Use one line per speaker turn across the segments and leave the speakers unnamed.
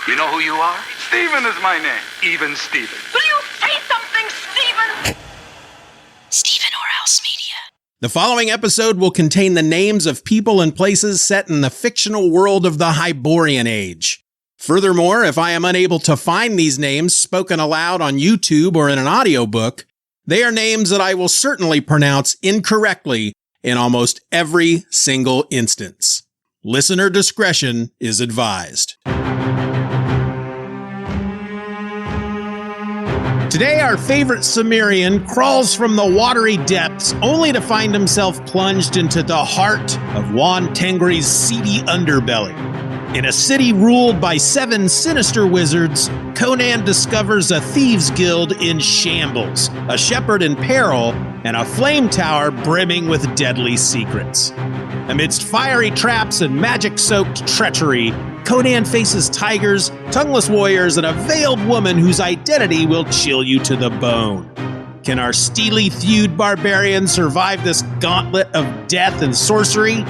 You know who you are? Stephen is my name. Even Stephen.
Will you say something, Stephen?
Stephen Orhouse Media.
The following episode will contain the names of people and places set in the fictional world of the Hyborian Age. Furthermore, if I am unable to find these names spoken aloud on YouTube or in an audiobook, they are names that I will certainly pronounce incorrectly in almost every single instance. Listener discretion is advised. Today, our favorite Cimmerian crawls from the watery depths only to find himself plunged into the heart of Wan Tengri's seedy underbelly. In a city ruled by 7 sinister wizards, Conan discovers a thieves' guild in shambles, a shepherd in peril, and a flame tower brimming with deadly secrets. Amidst fiery traps and magic-soaked treachery, Conan faces tigers, tongueless warriors, and a veiled woman whose identity will chill you to the bone. Can our steely-thewed barbarian survive this gauntlet of death and sorcery?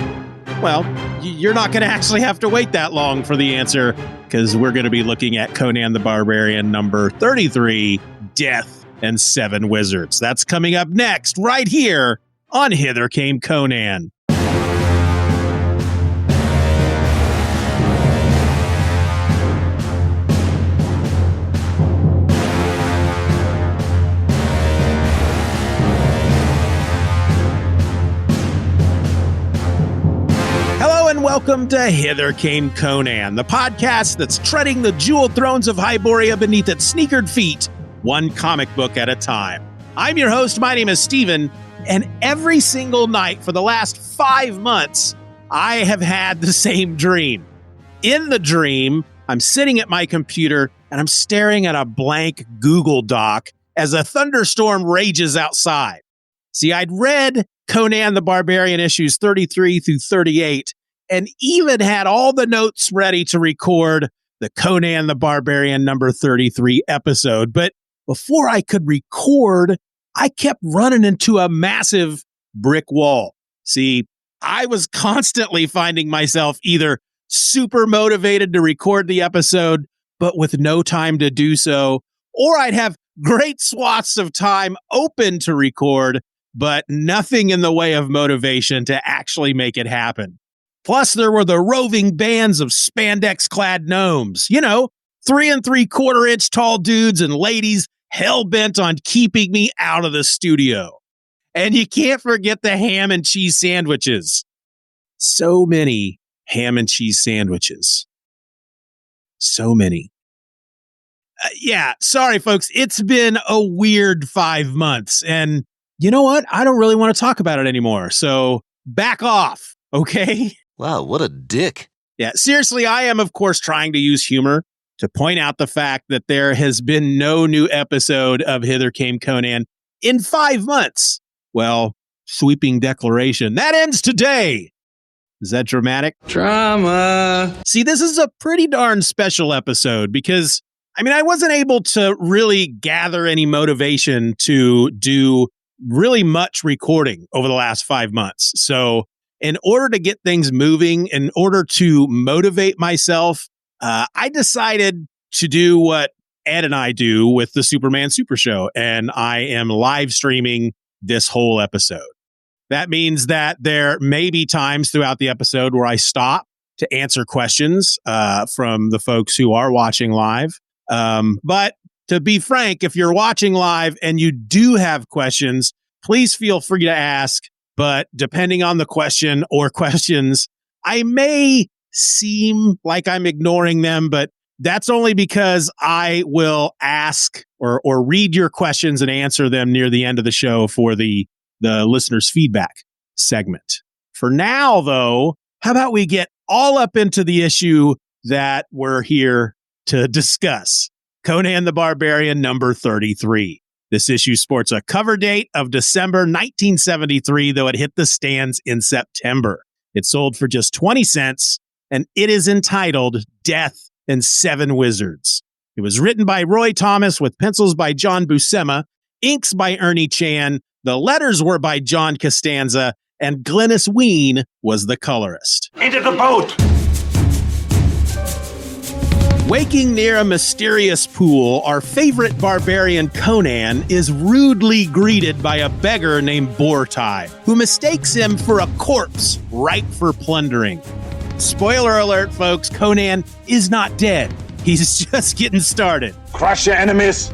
Well, you're not going to actually have to wait that long for the answer, because we're going to be looking at Conan the Barbarian number 33, Death and 7 Wizards. That's coming up next, right here on Hither Came Conan. Welcome to Hither Came Conan, the podcast that's treading the jeweled thrones of Hyboria beneath its sneakered feet, one comic book at a time. I'm your host, my name is Steven, and every single night for the last 5 months, I have had the same dream. In the dream, I'm sitting at my computer and I'm staring at a blank Google Doc as a thunderstorm rages outside. See, I'd read Conan the Barbarian issues 33 through 38, and even had all the notes ready to record the Conan the Barbarian number 33 episode. But before I could record, I kept running into a massive brick wall. See, I was constantly finding myself either super motivated to record the episode, but with no time to do so, or I'd have great swaths of time open to record, but nothing in the way of motivation to actually make it happen. Plus, there were the roving bands of spandex-clad gnomes. 3 3/4 inch tall dudes and ladies hell-bent on keeping me out of the studio. And you can't forget the ham and cheese sandwiches. So many ham and cheese sandwiches. So many. Sorry, folks. It's been a weird 5 months. And you know what? I don't really want to talk about it anymore. So back off, okay?
Wow, what a dick.
Yeah, seriously, I am, of course, trying to use humor to point out the fact that there has been no new episode of Hither Came Conan in 5 months. Well, sweeping declaration. That ends today. Is that dramatic?
Drama.
See, this is a pretty darn special episode because, I wasn't able to really gather any motivation to do really much recording over the last 5 months. So, in order to get things moving, in order to motivate myself, I decided to do what Ed and I do with the Superman Super Show, and I am live streaming this whole episode. That means that there may be times throughout the episode where I stop to answer questions from the folks who are watching live. But to be frank, if you're watching live and you do have questions, please feel free to ask. But depending on the question or questions, I may seem like I'm ignoring them, but that's only because I will ask or read your questions and answer them near the end of the show for the listeners' feedback segment. For now, though, how about we get all up into the issue that we're here to discuss? Conan the Barbarian number 33. This issue sports a cover date of December 1973, though it hit the stands in September. It sold for just 20 cents, and it is entitled Death and 7 Wizards. It was written by Roy Thomas with pencils by John Buscema, inks by Ernie Chan, the letters were by John Costanza, and Glynis Wein was the colorist.
Into the boat!
Waking near a mysterious pool, our favorite barbarian Conan is rudely greeted by a beggar named Bortai, who mistakes him for a corpse ripe for plundering. Spoiler alert, folks, Conan is not dead. He's just getting started.
Crush your enemies,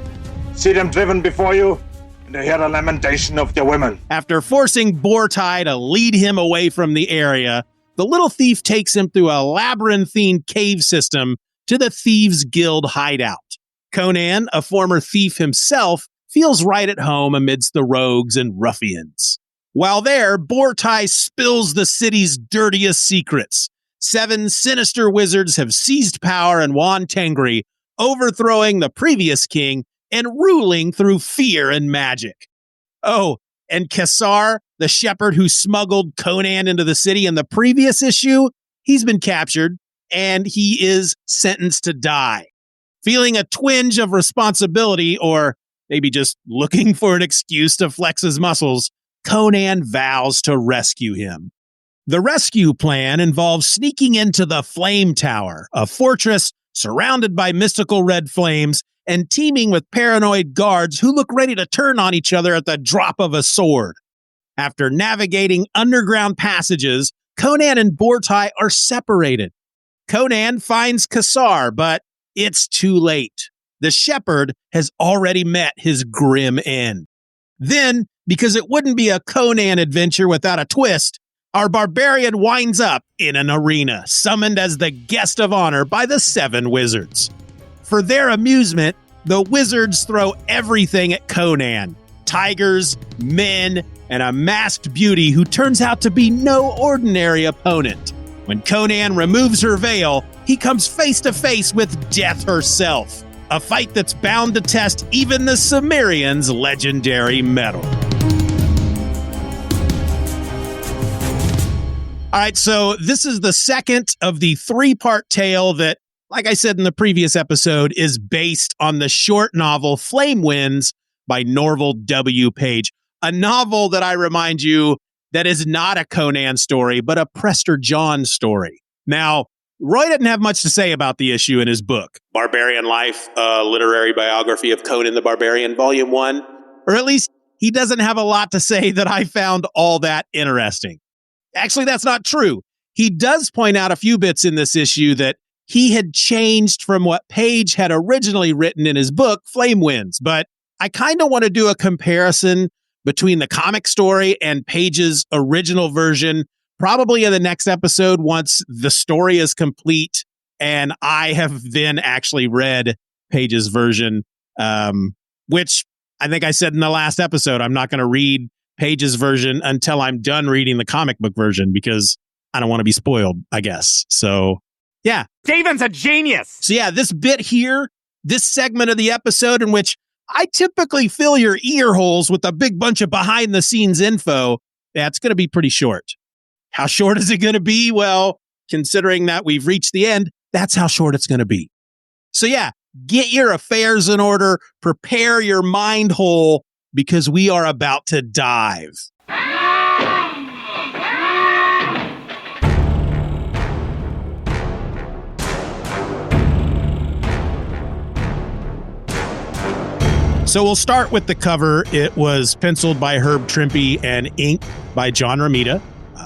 see them driven before you, and hear the lamentation of their women.
After forcing Bortai to lead him away from the area, the little thief takes him through a labyrinthine cave system to the Thieves' Guild hideout. Conan, a former thief himself, feels right at home amidst the rogues and ruffians. While there, Bortai spills the city's dirtiest secrets. 7 sinister wizards have seized power in Wan Tengri, overthrowing the previous king and ruling through fear and magic. Oh, and Cassar, the shepherd who smuggled Conan into the city in the previous issue, he's been captured, and he is sentenced to die. Feeling a twinge of responsibility, or maybe just looking for an excuse to flex his muscles, Conan vows to rescue him. The rescue plan involves sneaking into the Flame Tower, a fortress surrounded by mystical red flames, and teaming with paranoid guards who look ready to turn on each other at the drop of a sword. After navigating underground passages, Conan and Bortai are separated. Conan finds Cassar, but it's too late. The shepherd has already met his grim end. Then, because it wouldn't be a Conan adventure without a twist, our barbarian winds up in an arena, summoned as the guest of honor by the 7 wizards. For their amusement, the wizards throw everything at Conan. Tigers, men, and a masked beauty who turns out to be no ordinary opponent. When Conan removes her veil, he comes face to face with Death herself, a fight that's bound to test even the Cimmerian's legendary metal. All right, so this is the second of the 3-part tale that, like I said in the previous episode, is based on the short novel Flame Winds by Norval W. Page, a novel that I remind you that is not a Conan story, but a Prester John story. Now, Roy didn't have much to say about the issue in his book, Barbarian Life, a literary biography of Conan the Barbarian, Volume 1. Or at least he doesn't have a lot to say that I found all that interesting. Actually, that's not true. He does point out a few bits in this issue that he had changed from what Page had originally written in his book, Flame Winds. But I kind of want to do a comparison between the comic story and Page's original version, probably in the next episode once the story is complete and I have then actually read Page's version, which I think I said in the last episode, I'm not going to read Page's version until I'm done reading the comic book version because I don't want to be spoiled, I guess. So, yeah.
Steven's a genius!
So, yeah, this bit here, this segment of the episode in which I typically fill your ear holes with a big bunch of behind-the-scenes info, that's going to be pretty short. How short is it going to be? Well, considering that we've reached the end, that's how short it's going to be. So yeah, get your affairs in order, prepare your mind hole, because we are about to dive. So we'll start with the cover. It was penciled by Herb Trimpe and inked by John Romita.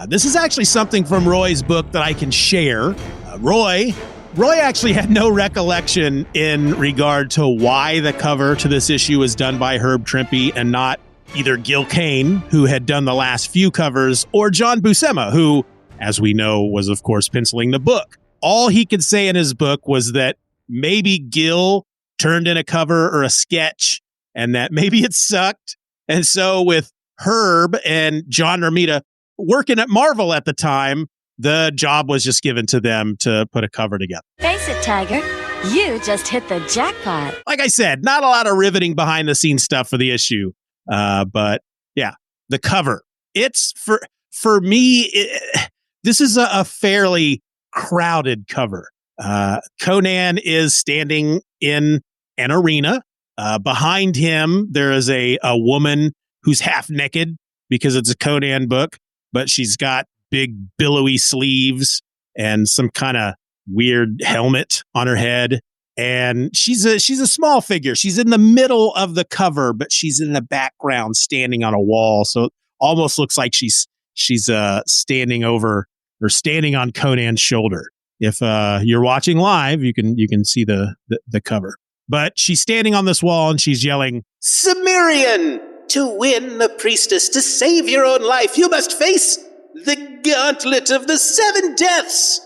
This is actually something from Roy's book that I can share. Roy actually had no recollection in regard to why the cover to this issue was done by Herb Trimpe and not either Gil Kane, who had done the last few covers, or John Buscema, who, as we know, was, of course, penciling the book. All he could say in his book was that maybe Gil turned in a cover or a sketch and that maybe it sucked. And so with Herb and John Romita working at Marvel at the time, the job was just given to them to put a cover together.
Face it, Tiger. You just hit the jackpot.
Like I said, not a lot of riveting behind the scenes stuff for the issue. But yeah, the cover. It's for me, this is a fairly crowded cover. Conan is standing in an arena. Behind him, there is a woman who's half naked because it's a Conan book, but she's got big billowy sleeves and some kind of weird helmet on her head. And she's a small figure. She's in the middle of the cover, but she's in the background standing on a wall. So it almost looks like she's standing over or standing on Conan's shoulder. If you're watching live, you can see the cover. But she's standing on this wall and she's yelling, "Cimmerian! To win the priestess, to save your own life, you must face the Gauntlet of the Seven Deaths."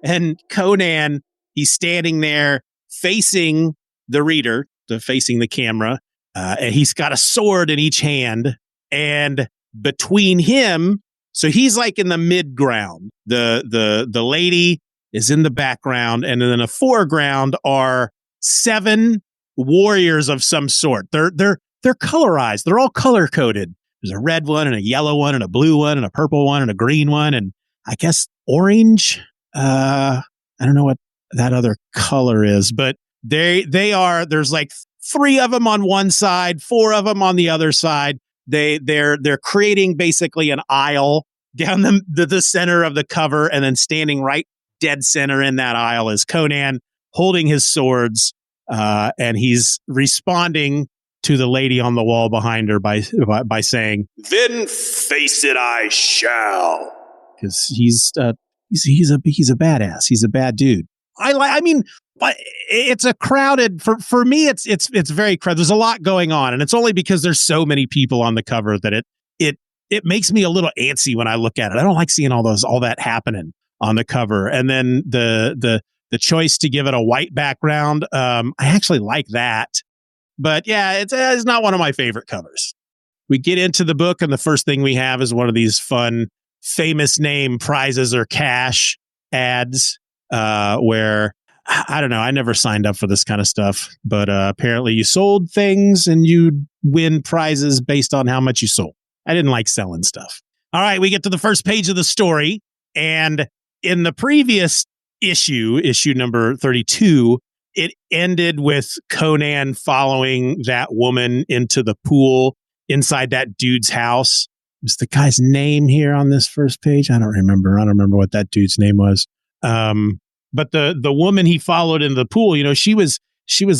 And Conan, he's standing there facing the reader, facing the camera. And he's got a sword in each hand. And between him, so he's like in the midground. The lady is in the background, and in the foreground are 7 warriors of some sort. They're colorized. They're all color coded. There's a red one and a yellow one and a blue one and a purple one and a green one and I guess orange. I don't know what that other color is, but they are. There's like 3 of them on one side, 4 of them on the other side. They're creating basically an aisle down the center of the cover, and then standing right dead center in that aisle is Conan holding his swords, and he's responding to the lady on the wall behind her by saying, "Then face it I shall," because he's a badass. He's a bad dude. I mean, it's a crowded for me. It's very crowded. There's a lot going on, and it's only because there's so many people on the cover that it makes me a little antsy when I look at it. I don't like seeing all that happening on the cover. And then the choice to give it a white background, I actually like that. But yeah, it's not one of my favorite covers. We get into the book, and the first thing we have is one of these fun, famous name prizes or cash ads, where, I don't know, I never signed up for this kind of stuff, but apparently you sold things and you'd win prizes based on how much you sold. I didn't like selling stuff. All right, we get to the first page of the story, and in the previous issue number 32, it ended with Conan following that woman into the pool inside that dude's house. Is the guy's name here on this first page? I don't remember what that dude's name was. But the woman he followed in the pool, you know, she was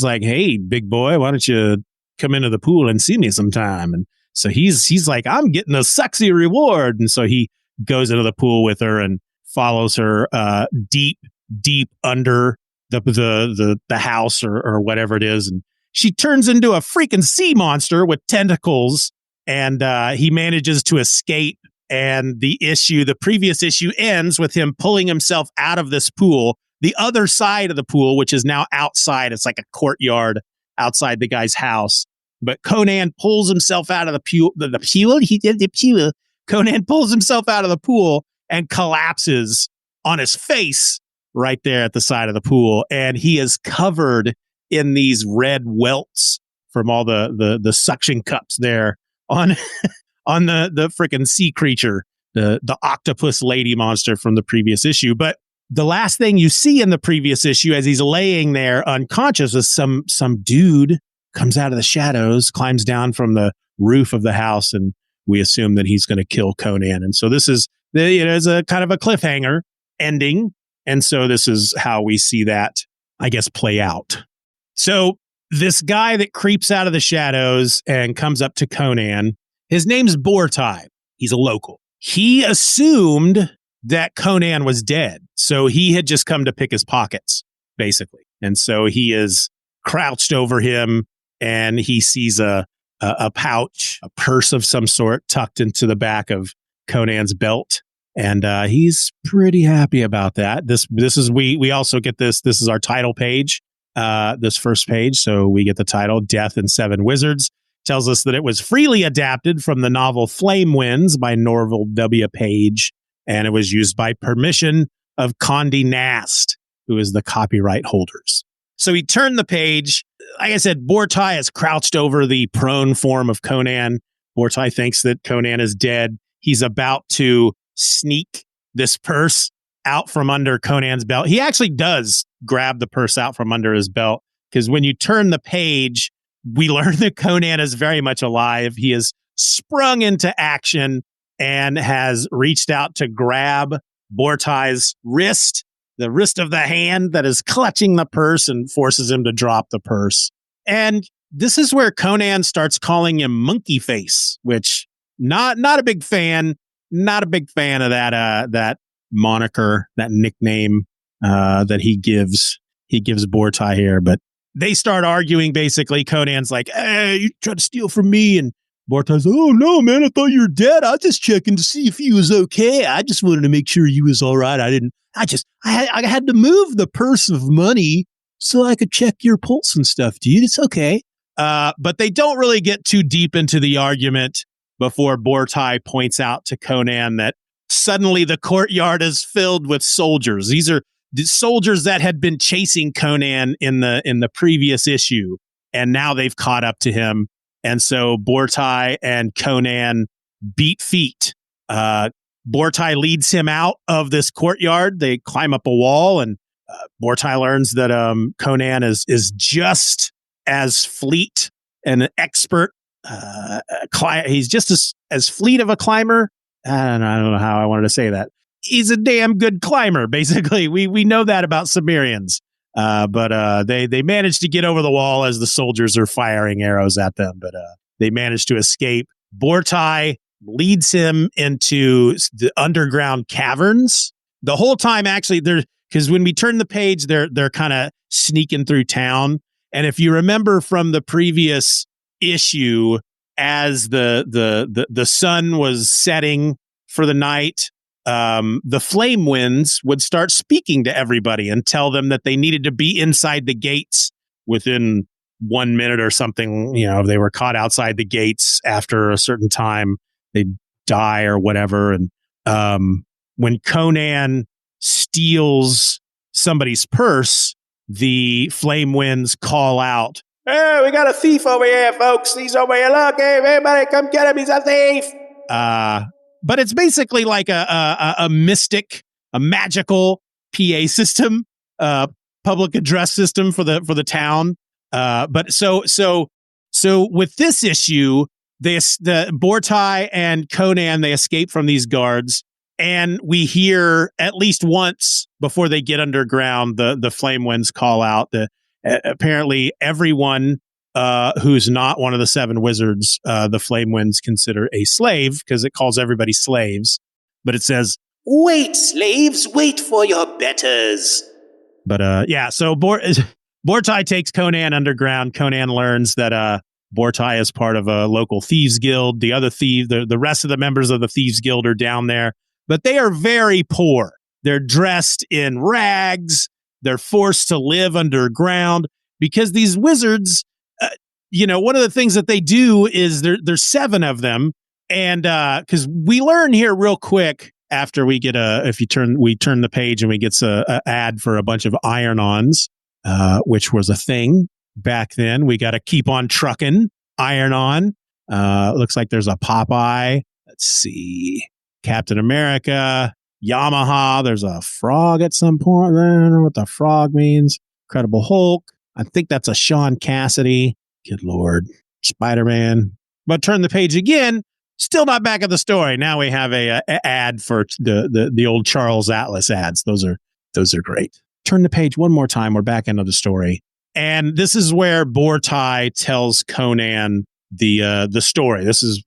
like, "Hey, big boy, why don't you come into the pool and see me sometime?" And so he's like, "I'm getting a sexy reward." And so he goes into the pool with her and follows her deep under the house or whatever it is. And she turns into a freaking sea monster with tentacles, and he manages to escape. And the previous issue ends with him pulling himself out of this pool, the other side of the pool, which is now outside. It's like a courtyard outside the guy's house. But Conan pulls himself out of the pool. Conan pulls himself out of the pool and collapses on his face right there at the side of the pool. And he is covered in these red welts from all the suction cups there on on the freaking sea creature, the octopus lady monster from the previous issue. But the last thing you see in the previous issue as he's laying there unconscious is some dude comes out of the shadows, climbs down from the roof of the house, and we assume that he's going to kill Conan. And so this is is a kind of a cliffhanger ending. And so this is how we see that, I guess, play out. So this guy that creeps out of the shadows and comes up to Conan, his name's Bortai. He's a local. He assumed that Conan was dead. So he had just come to pick his pockets, basically. And so he is crouched over him, and he sees a pouch, a purse of some sort tucked into the back of Conan's belt. And he's pretty happy about that. This is, we also get this. This is our title page, this first page. So we get the title, Death and Seven Wizards. Tells us that it was freely adapted from the novel Flame Winds by Norval W. Page, and it was used by permission of Condé Nast, who is the copyright holders. So he turned the page. Like I said, Bortai is crouched over the prone form of Conan. Bortai thinks that Conan is dead. He's about to sneak this purse out from under Conan's belt. He actually does grab the purse out from under his belt, because when you turn the page, we learn that Conan is very much alive. He has sprung into action and has reached out to grab Bortai's wrist the wrist of the hand that is clutching the purse and forces him to drop the purse. And this is where Conan starts calling him Monkey Face, which not a big fan, not a big fan of that moniker, that nickname that he gives Bortai here. But they start arguing. Basically, Conan's like, "Hey, you tried to steal from me," and Bortai's like, "Oh no, man, I thought you were dead. I was just checking to see if he was okay. I just wanted to make sure he was all right. I had to move the purse of money so I could check your pulse and stuff, dude. It's okay." But they don't really get too deep into the argument before Bortai points out to Conan that suddenly the courtyard is filled with soldiers. These are the soldiers that had been chasing Conan in the previous issue, and now they've caught up to him. And so Bortai and Conan beat feet. Bortai leads him out of this courtyard. They climb up a wall, and Bortai learns that Conan is just as fleet and an expert. He's just as fleet of a climber. I don't know how I wanted to say that. He's a damn good climber, basically. We know that about Cimmerians. But they managed to get over the wall as the soldiers are firing arrows at them. But they managed to escape. Bortai leads him into the underground caverns. The whole time, actually, because when we turn the page, they're kind of sneaking through town. And if you remember from the previous issue, as the sun was setting for the night, the flame winds would start speaking to everybody and tell them that they needed to be inside the gates within 1 minute or something. You know, if they were caught outside the gates after a certain time, they'd die or whatever. And when Conan steals somebody's purse, the flame winds call out, "Hey, we got a thief over here, folks. He's over here. Look, hey, everybody, come get him. He's a thief." But it's basically like a mystic, a magical PA system, public address system for the town. But so with this issue, the Bortai and Conan, they escape from these guards, and we hear at least once before they get underground, the flame winds call out. Apparently everyone who's not one of the seven wizards, the flame winds consider a slave, because it calls everybody slaves. But it says, "Wait, slaves, wait for your betters." But yeah, so Bortai takes Conan underground. Conan learns that Bortai is part of a local thieves guild. The rest of the members of the thieves guild are down there, but they are very poor. They're dressed in rags. They're forced to live underground because these wizards, one of the things that they do is there's seven of them. And because we learn here real quick after we get we turn the page and we get a ad for a bunch of iron-ons, which was a thing back then. We got to keep on trucking iron-on. Looks like there's a Popeye. Let's see. Captain America, Yamaha. There's a frog at some point. I don't know what the frog means. Incredible Hulk. I think that's a Sean Cassidy. Good Lord. Spider-Man. But turn the page again. Still not back at the story. Now we have a ad for the old Charles Atlas ads. Those are great. Turn the page one more time. We're back into the story. And this is where Bortai tells Conan the story. This is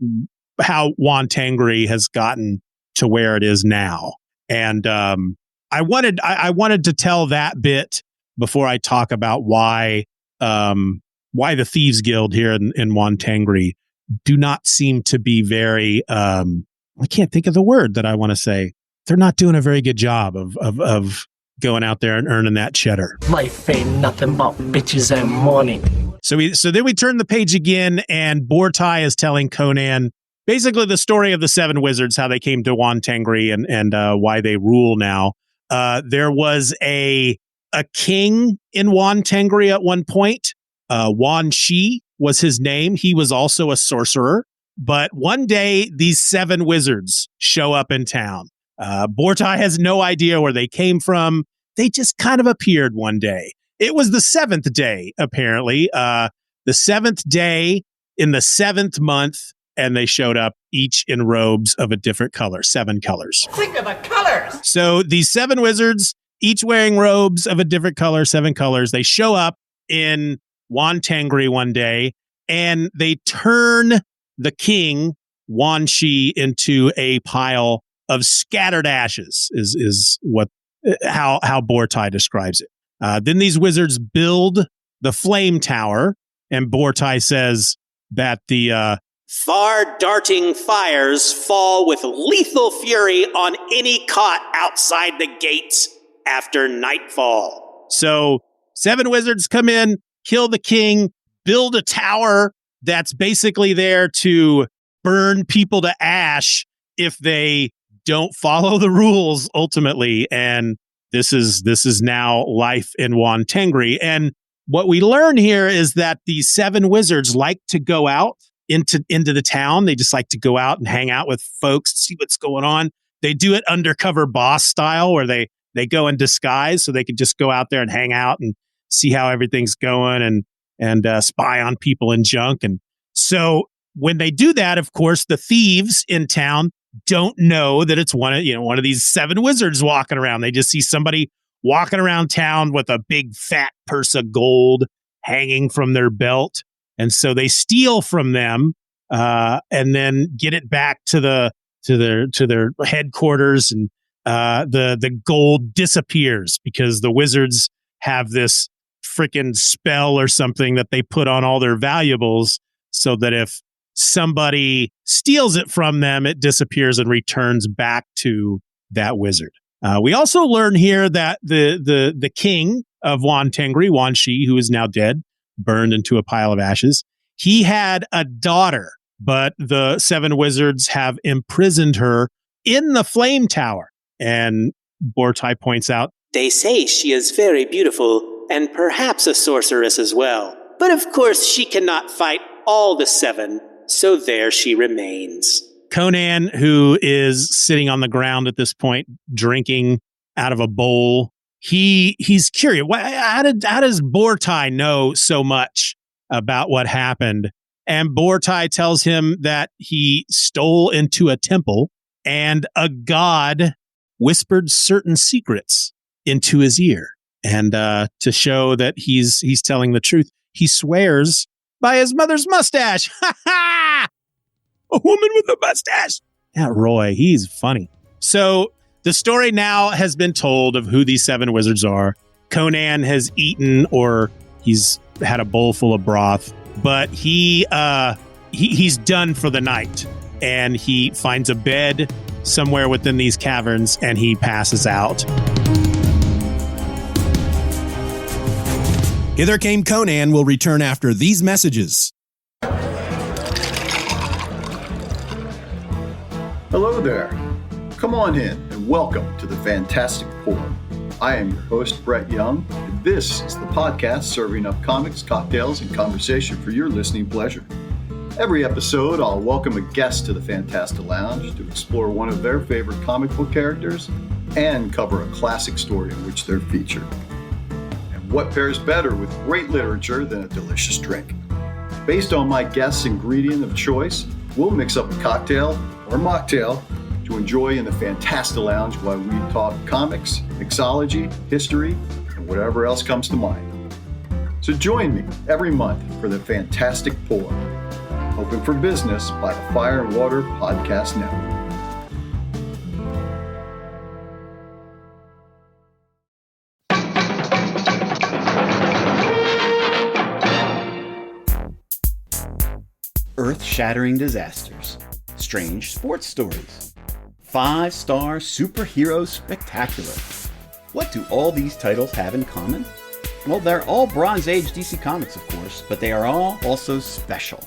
how Wan Tengri has gotten to where it is now. And I wanted to tell that bit before I talk about why the Thieves Guild here in Wan Tengri do not seem to be very I can't think of the word that I want to say. They're not doing a very good job of going out there and earning that cheddar.
Life ain't nothing but bitches and money.
So then we turn the page again, and Bortai is telling Conan basically the story of the seven wizards, how they came to Wan Tengri and why they rule now. There was a king in Wan Tengri at one point. Wan Shi was his name. He was also a sorcerer. But one day, these seven wizards show up in town. Bortai has no idea where they came from. They just kind of appeared one day. It was the seventh day, apparently. The seventh day in the seventh month, and they showed up each in robes of a different color, 7 colors.
Think of the colors!
So these seven wizards, each wearing robes of a different color, 7 colors. They show up in Wan Tengri one day, and they turn the king, Wan Shi, into a pile of scattered ashes, is what how Bortai describes it. Then these wizards build the flame tower, and Bortai says that the far-darting fires fall with lethal fury on any caught outside the gates after nightfall. So 7 wizards come in, kill the king, build a tower that's basically there to burn people to ash if they don't follow the rules ultimately. And this is now life in Wan Tengri. And what we learn here is that these 7 wizards like to go out into the town. They just like to go out and hang out with folks, see what's going on. They do it undercover boss style, where they go in disguise so they can just go out there and hang out and see how everything's going and spy on people and junk. And so when they do that, of course, the thieves in town don't know that it's one of these 7 wizards walking around. They just see somebody walking around town with a big fat purse of gold hanging from their belt. And so they steal from them and then get it back to their headquarters, and the gold disappears because the wizards have this freaking spell or something that they put on all their valuables, so that if somebody steals it from them, it disappears and returns back to that wizard. We also learn here that the king of Wan Tengri, Wan Shi, who is now dead, burned into a pile of ashes, he had a daughter, but the 7 wizards have imprisoned her in the flame tower. And Bortai points out,
they say she is very beautiful and perhaps a sorceress as well. But of course she cannot fight all the 7, so there she remains.
Conan, who is sitting on the ground at this point, drinking out of a bowl, he's curious. How does Bortai know so much about what happened? And Bortai tells him that he stole into a temple and a god whispered certain secrets into his ear. And to show that he's telling the truth, he swears by his mother's mustache. Ha ha! A woman with a mustache. Yeah, Roy, he's funny. So the story now has been told of who these 7 wizards are. Conan has eaten, or he's had a bowl full of broth, but he's done for the night, and he finds a bed somewhere within these caverns, and he passes out.
Hither Came Conan will return after these messages.
Hello there. Come on in and welcome to the Fantastic Pour. I am your host, Brett Young, and this is the podcast serving up comics, cocktails, and conversation for your listening pleasure. Every episode, I'll welcome a guest to the Fantastic Lounge to explore one of their favorite comic book characters and cover a classic story in which they're featured. And what pairs better with great literature than a delicious drink? Based on my guest's ingredient of choice, we'll mix up a cocktail or mocktail to enjoy in the Fantastic Lounge while we talk comics, mixology, history, and whatever else comes to mind. So join me every month for the Fantastic Pour, open for business by the Fire and Water Podcast Network.
Earth-shattering disasters, strange sports stories, 5-star superhero spectacular. What do all these titles have in common? Well, they're all Bronze Age DC Comics, of course, but they are all also special.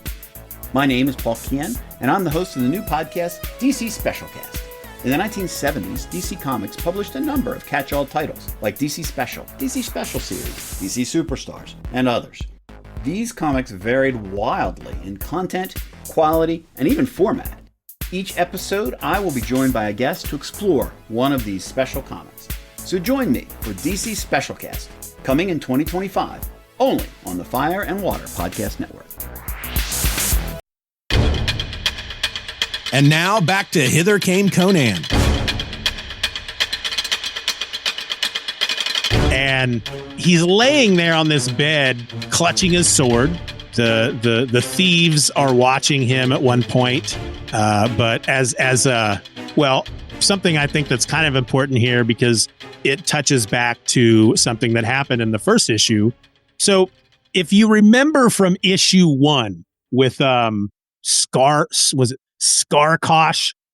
My name is Paul Kien, and I'm the host of the new podcast, DC Specialcast. In the 1970s, DC Comics published a number of catch-all titles, like DC Special, DC Special Series, DC Superstars, and others. These comics varied wildly in content, quality, and even format. Each episode, I will be joined by a guest to explore one of these special comics. So join me for DC Specialcast, coming in 2025, only on the Fire and Water Podcast Network.
And now back to Hither Came Conan.
and he's laying there on this bed, clutching his sword. The thieves are watching him at one point, but something I think that's kind of important here because it touches back to something that happened in the first issue. So if you remember from issue 1 with Skarkosh,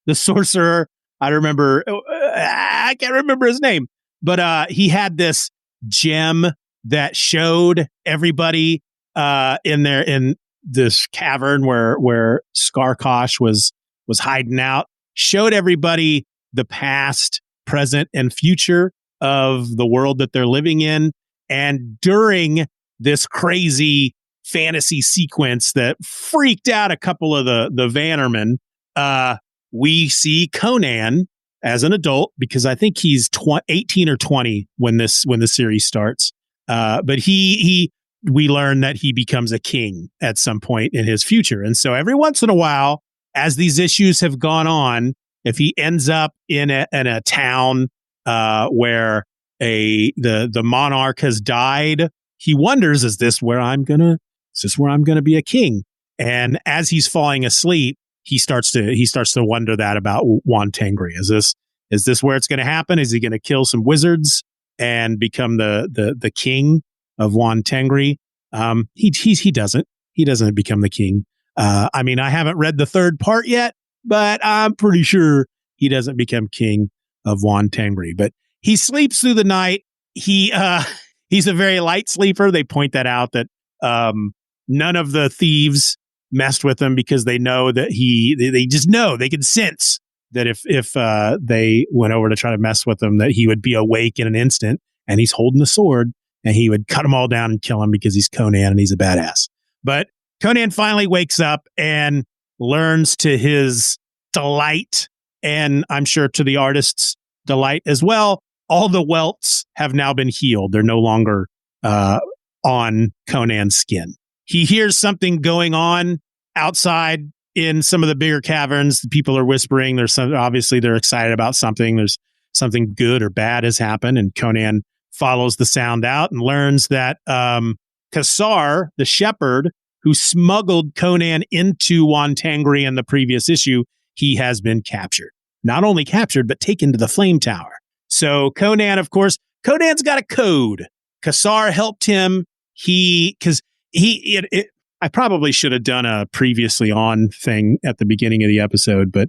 the sorcerer, I can't remember his name, but he had this gem that showed everybody in this cavern where Skarkosh was hiding out, showed everybody the past, present, and future of the world that they're living in. And during this crazy fantasy sequence that freaked out a couple of the Vannermen, we see Conan as an adult, because I think he's 18 or 20 when the series starts. But we learn that he becomes a king at some point in his future. And so every once in a while, as these issues have gone on, if he ends up in a town where the monarch has died, he wonders, is this where I'm gonna be a king? And as he's falling asleep, he starts to wonder that about Wan Tengri. Is this where it's going to happen? Is he going to kill some wizards and become the king of Wan Tengri? He doesn't become the king. I mean, I haven't read the third part yet, but I'm pretty sure he doesn't become king of Wan Tengri. But he sleeps through the night. He's a very light sleeper. They point that out, that none of the thieves messed with him because they know that they just know, they can sense that if they went over to try to mess with him, that he would be awake in an instant, and he's holding the sword, and he would cut them all down and kill him because he's Conan and he's a badass. But Conan finally wakes up and learns, to his delight, and I'm sure to the artist's delight as well, all the welts have now been healed. They're no longer on Conan's skin. He hears something going on outside in some of the bigger caverns. People are whispering. Obviously they're excited about something. There's something good or bad has happened, and Conan follows the sound out and learns that Kassar, the shepherd who smuggled Conan into Wan Tengri in the previous issue, he has been captured. Not only captured, but taken to the Flame Tower. So Conan, of course, Conan's got a code. Kassar helped him. I probably should have done a previously on thing at the beginning of the episode, but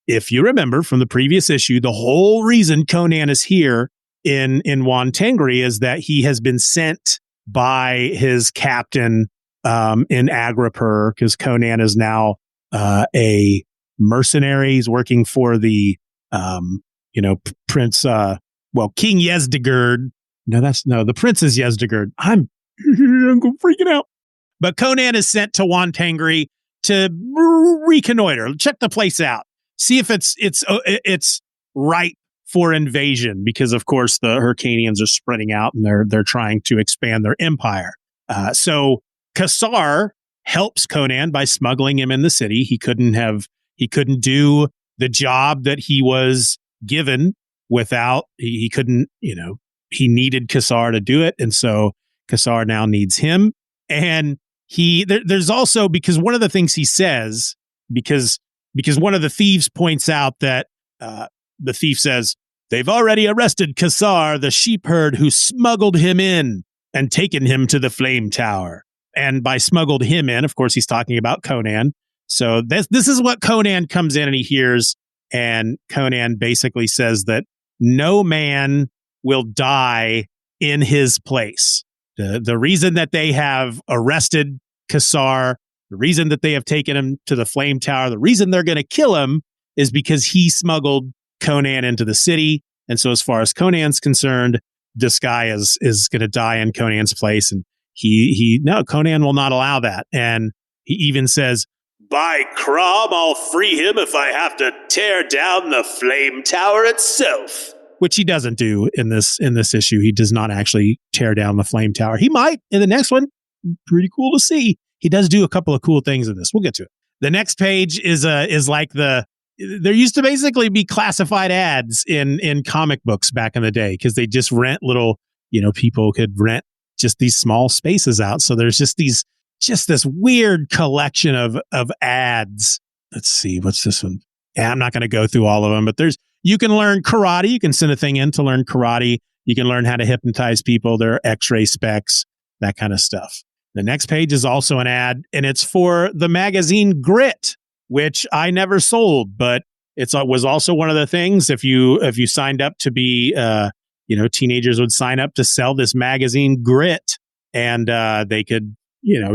if you remember from the previous issue, the whole reason Conan is here in Wan Tengri is that he has been sent by his captain in Agripur, because Conan is now a mercenary. He's working for the Prince King Yezdegerd. The Prince is Yezdegerd. I'm freaking out. But Conan is sent to Wan Tengri to reconnoiter, check the place out, see if it's right for invasion, because of course the Hyrcanians are spreading out and they're trying to expand their empire. So Kassar helps Conan by smuggling him in the city. He couldn't do the job that he was given without, he couldn't, he needed Kassar to do it. And so Kassar now needs him. And there's also, because one of the things he says, because one of the thieves points out that the thief says, they've already arrested Kassar, the sheepherd who smuggled him in and taken him to the Flame Tower. And by smuggled him in, of course, he's talking about Conan. So this is what Conan comes in and he hears. And Conan basically says that no man will die in his place. The reason that they have arrested Kassar, the reason that they have taken him to the Flame Tower, the reason they're going to kill him is because he smuggled Conan into the city. And so as far as Conan's concerned, this guy is going to die in Conan's place. And Conan will not allow that. And he even says, by Crom, I'll free him if I have to tear down the Flame Tower itself. Which he doesn't do in this issue. He does not actually tear down the Flame Tower. He might in the next one. Pretty cool to see. He does do a couple of cool things in this. We'll get to it. The next page is like the there used to basically be classified ads in comic books back in the day because they just rent little, people could rent just these small spaces out. So there's just this weird collection of ads. Let's see, what's this one? Yeah, I'm not going to go through all of them, but you can learn karate. You can send a thing in to learn karate. You can learn how to hypnotize people. There are x-ray specs, that kind of stuff. The next page is also an ad, and it's for the magazine Grit, which I never sold, but it was also one of the things if you signed up to be, teenagers would sign up to sell this magazine Grit, and they could,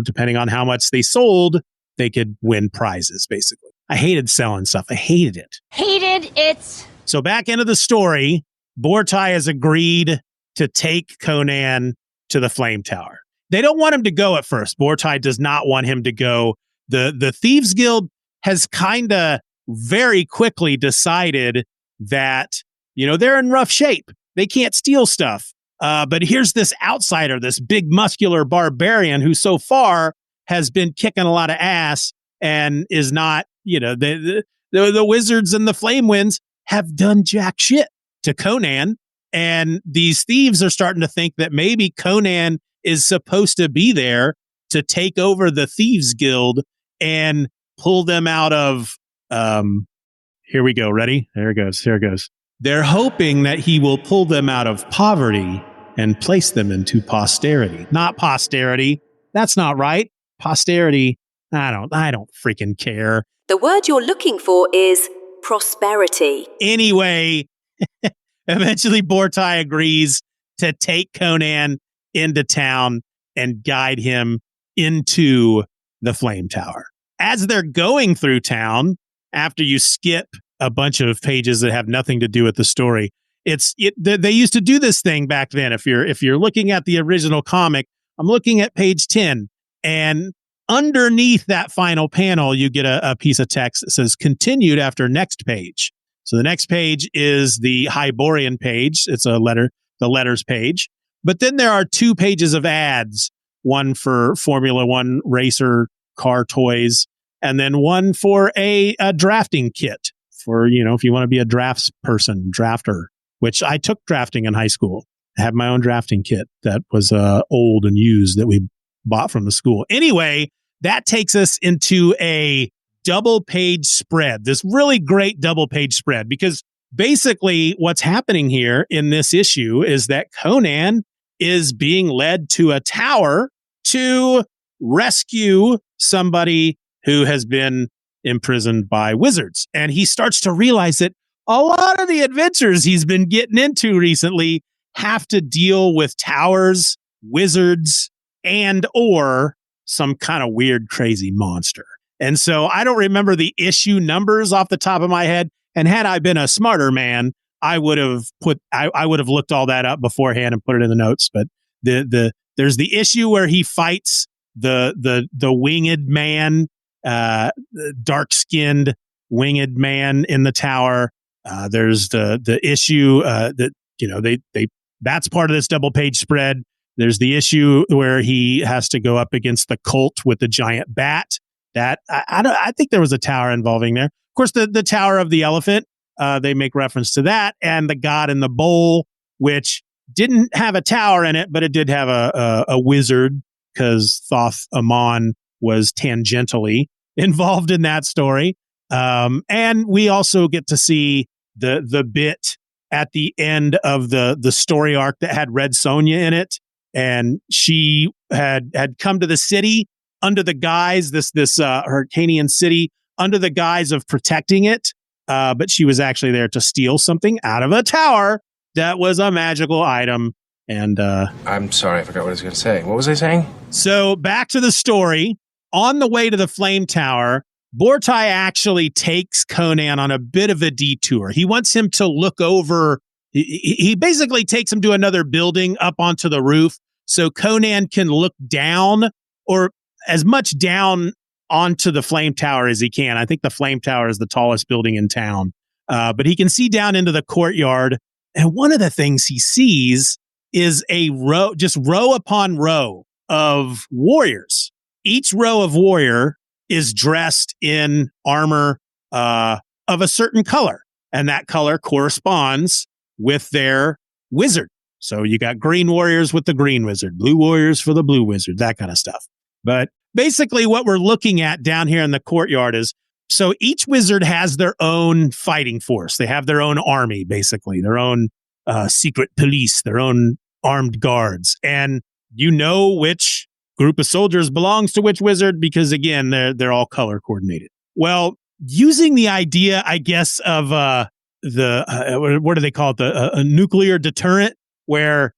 depending on how much they sold, they could win prizes, basically. I hated selling stuff. I hated it.
Hated it.
So back into the story, Bortai has agreed to take Conan to the Flame Tower. They don't want him to go at first. Bortai does not want him to go. The Thieves Guild has kind of very quickly decided that, they're in rough shape. They can't steal stuff. But here's this outsider, this big muscular barbarian who so far has been kicking a lot of ass and is not, the wizards and the Flame Winds have done jack shit to Conan. And these thieves are starting to think that maybe Conan is supposed to be there to take over the Thieves Guild and pull them out of, here we go. Ready? There it goes. Here it goes. They're hoping that he will pull them out of poverty and place them into posterity. Not posterity. That's not right. Posterity. I don't freaking care.
The word you're looking for is prosperity.
Anyway, eventually Bortai agrees to take Conan into town and guide him into the Flame Tower. As they're going through town, after you skip a bunch of pages that have nothing to do with the story, they used to do this thing back then. If you're looking at the original comic, I'm looking at page 10, and underneath that final panel, you get a piece of text that says continued after next page. So the next page is the Hyborian page. It's the letters page. But then there are 2 pages of ads, one for Formula One racer car toys, and then one for a drafting kit for, if you want to be a drafter, which I took drafting in high school. I had my own drafting kit that was old and used that we bought from the school. Anyway, that takes us into a double page spread, this really great double page spread, because basically what's happening here in this issue is that Conan is being led to a tower to rescue somebody who has been imprisoned by wizards. And he starts to realize that a lot of the adventures he's been getting into recently have to deal with towers, wizards, and or some kind of weird, crazy monster. And so I don't remember the issue numbers off the top of my head. And had I been a smarter man, I would have looked all that up beforehand and put it in the notes. But there's the issue where he fights the winged man, dark skinned winged man in the tower. There's the issue that that's part of this double page spread. There's the issue where he has to go up against the cult with the giant bat. That I think there was a tower involving there. Of course, the Tower of the Elephant. They make reference to that, and the God in the Bowl, which didn't have a tower in it, but it did have a wizard because Thoth Amon was tangentially involved in that story. And we also get to see the bit at the end of the story arc that had Red Sonja in it. And she had come to the city under the guise, this Hyrcanian city, under the guise of protecting it. But she was actually there to steal something out of a tower that was a magical item. And
I'm sorry, I forgot what I was going to say. What was I saying?
So back to the story. On the way to the Flame Tower, Bortai actually takes Conan on a bit of a detour. He wants him to look over. He basically takes him to another building up onto the roof so Conan can look down, or as much down onto the Flame Tower as he can. I think the Flame Tower is the tallest building in town. But he can see down into the courtyard. And one of the things he sees is a row upon row of warriors. Each row of warrior is dressed in armor of a certain color. And that color corresponds with their wizard. So you got green warriors with the green wizard, blue warriors for the blue wizard, that kind of stuff. But basically what we're looking at down here in the courtyard is, so each wizard has their own fighting force. They have their own army, basically, their own secret police, their own armed guards. And you know which group of soldiers belongs to which wizard because, again, they're all color coordinated. Well, using the idea, I guess, of what do they call it? A nuclear deterrent, where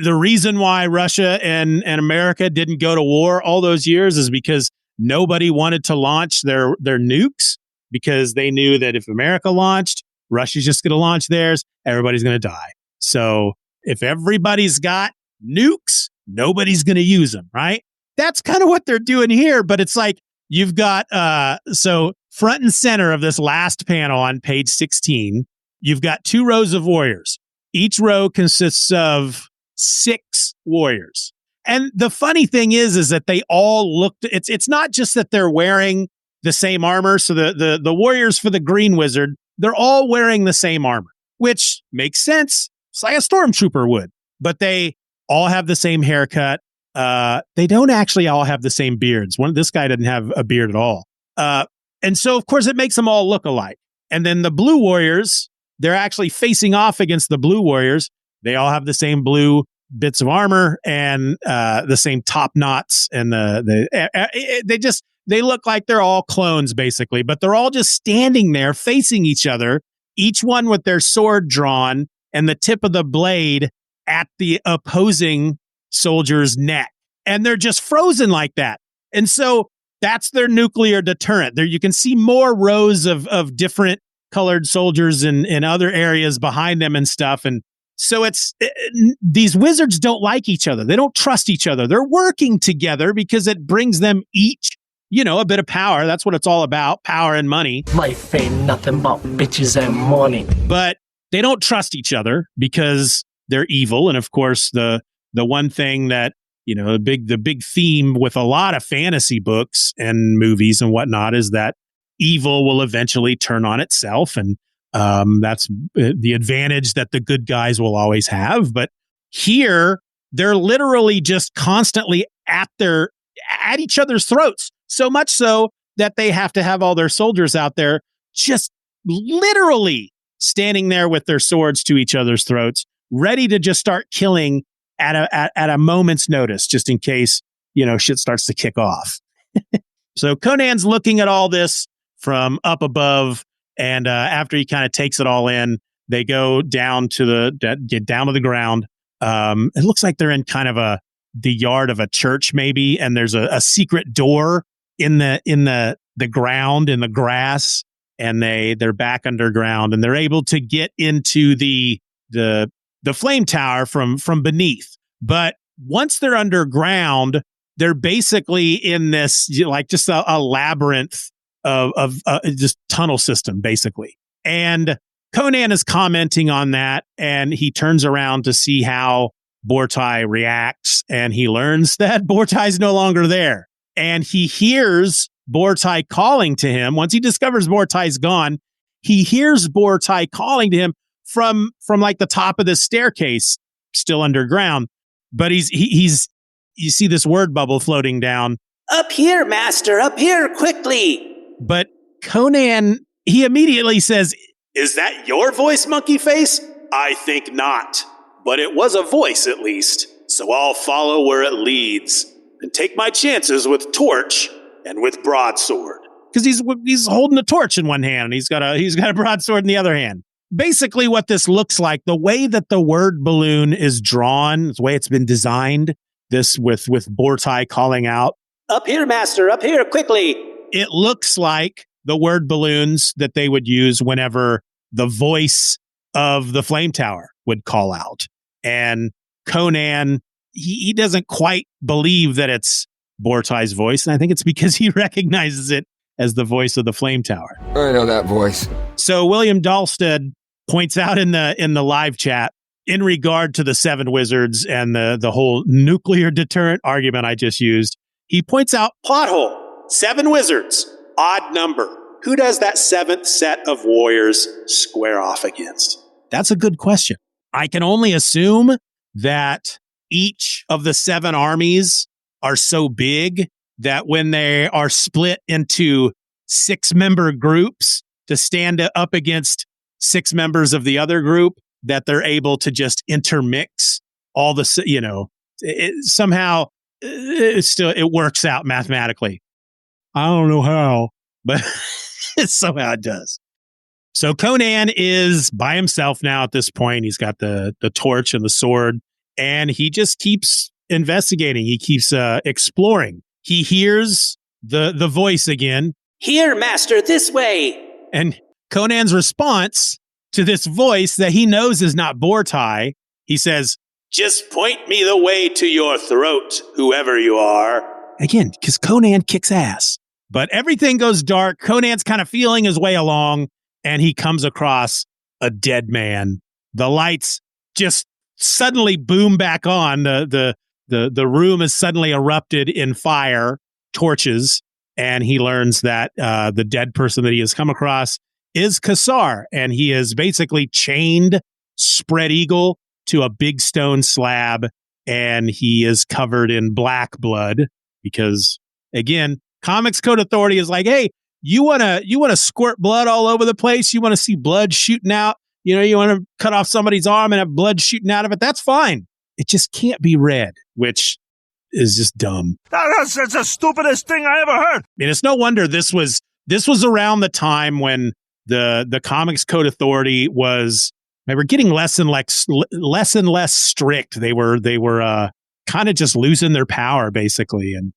the reason why Russia and America didn't go to war all those years is because nobody wanted to launch their nukes, because they knew that if America launched, Russia's just going to launch theirs, everybody's going to die. So if everybody's got nukes, nobody's going to use them, right? That's kind of what they're doing here, but it's like you've got, so front and center of this last panel on page 16, you've got 2 rows of warriors. Each row consists of 6 warriors. And the funny thing is that they all looked, it's not just that they're wearing the same armor. So the warriors for the green wizard, they're all wearing the same armor, which makes sense. It's like a stormtrooper would, but they all have the same haircut. They don't actually all have the same beards. This guy didn't have a beard at all. And so, of course, it makes them all look alike. And then the blue warriors, they're actually facing off against the blue warriors. They all have the same blue bits of armor and the same top knots. And they look like they're all clones, basically. But they're all just standing there facing each other, each one with their sword drawn and the tip of the blade at the opposing soldier's neck. And they're just frozen like that. And so that's their nuclear deterrent. There you can see more rows of different colored soldiers in other areas behind them and stuff. And so these wizards don't like each other. They don't trust each other. They're working together because it brings them each, a bit of power. That's what it's all about, power and money.
Life ain't nothing but bitches and money.
But they don't trust each other because they're evil. And of course, the one thing that, the big theme with a lot of fantasy books and movies and whatnot is that evil will eventually turn on itself. And that's the advantage that the good guys will always have. But here, they're literally just constantly at each other's throats. So much so that they have to have all their soldiers out there just literally standing there with their swords to each other's throats, ready to just start killing at a moment's notice, just in case, shit starts to kick off. So Conan's looking at all this from up above, and after he kind of takes it all in, they go down get down to the ground. It looks like they're in kind of the yard of a church, maybe, and there's a secret door in the ground, in the grass, and they're back underground, and they're able to get into the flame tower from beneath. But once they're underground, they're basically in this like just a labyrinth of just tunnel system, basically. And Conan is commenting on that, and he turns around to see how Bortai reacts, and he learns that Bortai's no longer there. And he hears Bortai calling to him. Once he discovers Bortai's gone, he hears Bortai calling to him from like the top of the staircase, still underground. But he's you see this word bubble floating down.
Up here, master, up here, quickly.
But Conan, he immediately says,
"Is that your voice, monkey face?" "I think not, but it was a voice at least, so I'll follow where it leads and take my chances with torch and with broadsword."
Because he's holding a torch in one hand and he's got a broadsword in the other hand. Basically, what this looks like, the way that the word balloon is drawn, the way it's been designed, this with Bortai calling out,
"Up here, master, up here, quickly."
It looks like the word balloons that they would use whenever the voice of the flame tower would call out. And Conan, he doesn't quite believe that it's Bortai's voice. And I think it's because he recognizes it as the voice of the flame tower.
I know that voice.
So William Dahlstead points out in the live chat, in regard to the 7 wizards and the whole nuclear deterrent argument I just used, he points out
plot hole, 7 wizards, odd number. who does that 7th set of warriors square off against?
That's a good question. I can only assume that each of the 7 armies are so big that when they are split into 6-member groups to stand up against 6 members of the other group, that they're able to just intermix all the, somehow it works out mathematically. I don't know how, but somehow it does. So Conan is by himself now at this point. He's got the torch and the sword, and he just keeps investigating. He keeps exploring. He hears the voice again.
Here, master, this way.
And Conan's response to this voice that he knows is not Bortai, he says,
just point me the way to your throat, whoever you are.
Again, because Conan kicks ass. But everything goes dark. Conan's kind of feeling his way along, and he comes across a dead man. The lights just suddenly boom back on. The room is suddenly erupted in fire, torches, and he learns that the dead person that he has come across is Kassar, and he is basically chained, spread eagle, to a big stone slab, and he is covered in black blood because, again, Comics Code Authority is like, hey, you want to squirt blood all over the place? You want to see blood shooting out? You want to cut off somebody's arm and have blood shooting out of it? That's fine. It just can't be red, which is just dumb.
That's the stupidest thing I ever heard.
And it's no wonder this was around the time when the Comics Code Authority they were getting less and less strict. They were kind of just losing their power, basically. And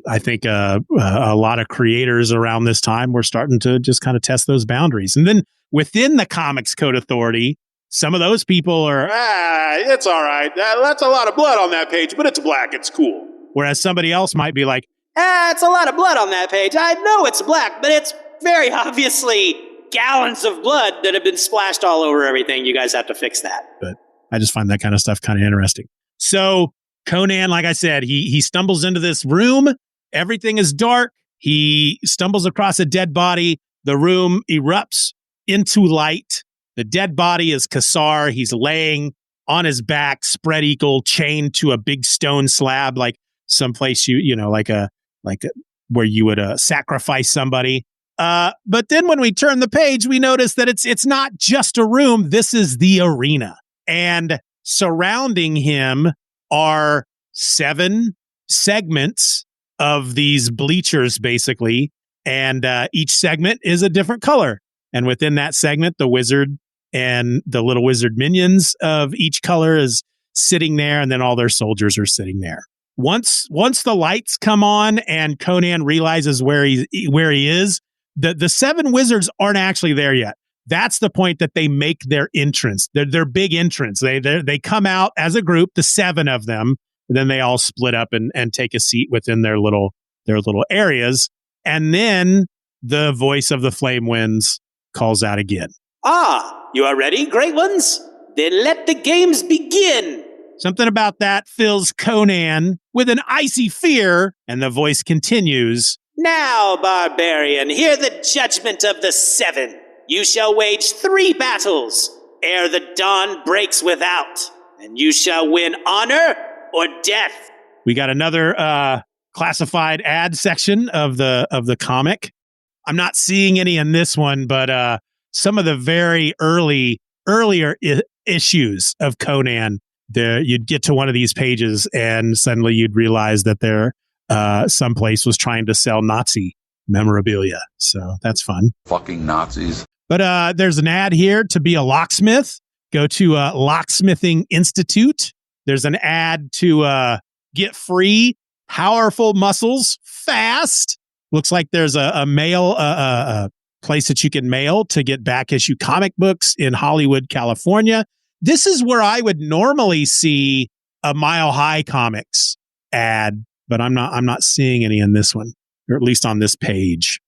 I think a lot of creators around this time were starting to just kind of test those boundaries. And then within the Comics Code Authority, some of those people are,
it's all right. That's a lot of blood on that page, but it's black. It's cool.
Whereas somebody else might be like,
it's a lot of blood on that page. I know it's black, but it's very obviously gallons of blood that have been splashed all over everything. You guys have to fix that.
But I just find that kind of stuff kind of interesting. So Conan, like I said, he stumbles into this room. Everything is dark. He stumbles across a dead body. The room erupts into light. The dead body is Kassar. He's laying on his back, spread eagle, chained to a big stone slab, like someplace where you would sacrifice somebody. But then when we turn the page, we notice that it's not just a room. This is the arena. And surrounding him are 7 segments of these bleachers, basically. And each segment is a different color. And within that segment, the wizard and the little wizard minions of each color is sitting there. And then all their soldiers are sitting there. Once the lights come on and Conan realizes where he is, the 7 wizards aren't actually there yet. That's the point that they make their entrance. Their big entrance. They come out as a group, the 7 of them. And then they all split up and take a seat within their little areas. And then the voice of the Flame Winds calls out again.
You are ready, great ones? Then let the games begin.
Something about that fills Conan with an icy fear, and the voice continues.
Now, Barbarian, hear the judgment of the 7. You shall wage 3 battles ere the dawn breaks without, and you shall win honor or death.
We got another classified ad section of the comic. I'm not seeing any in this one, but some of the very earlier issues of Conan, you'd get to one of these pages and suddenly you'd realize that there someplace was trying to sell Nazi memorabilia. So that's fun.
Fucking Nazis.
But there's an ad here to be a locksmith. Go to Locksmithing Institute. There's an ad to get free powerful muscles fast. Looks like there's a mail place that you can mail to get back issue comic books in Hollywood, California. This is where I would normally see a Mile High Comics ad, but I'm not seeing any in this one, or at least on this page.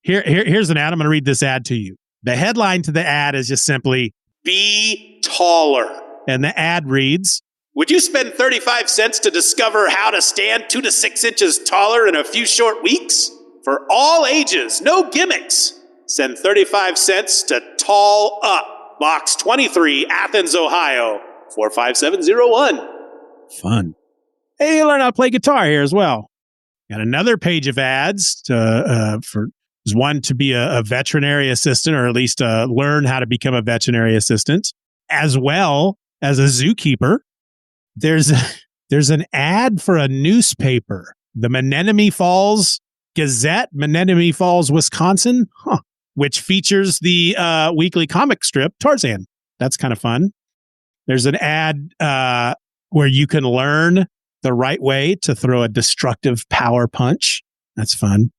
Here's an ad. I'm going to read this ad to you. The headline to the ad is just simply,
"Be taller."
And the ad reads,
"Would you spend 35 cents to discover how to stand 2 to 6 inches taller in a few short weeks? For all ages, no gimmicks. Send 35 cents to Tall Up, Box 23, Athens, Ohio, 45701.
Fun. Hey, you learn how to play guitar here as well. Got another page of ads for one to be a veterinary assistant, or at least learn how to become a veterinary assistant, as well as a zookeeper. There's an ad for a newspaper, the Menominee Falls Gazette, Menominee Falls, Wisconsin, which features the weekly comic strip Tarzan. That's kind of fun. There's an ad where you can learn the right way to throw a destructive power punch. That's fun.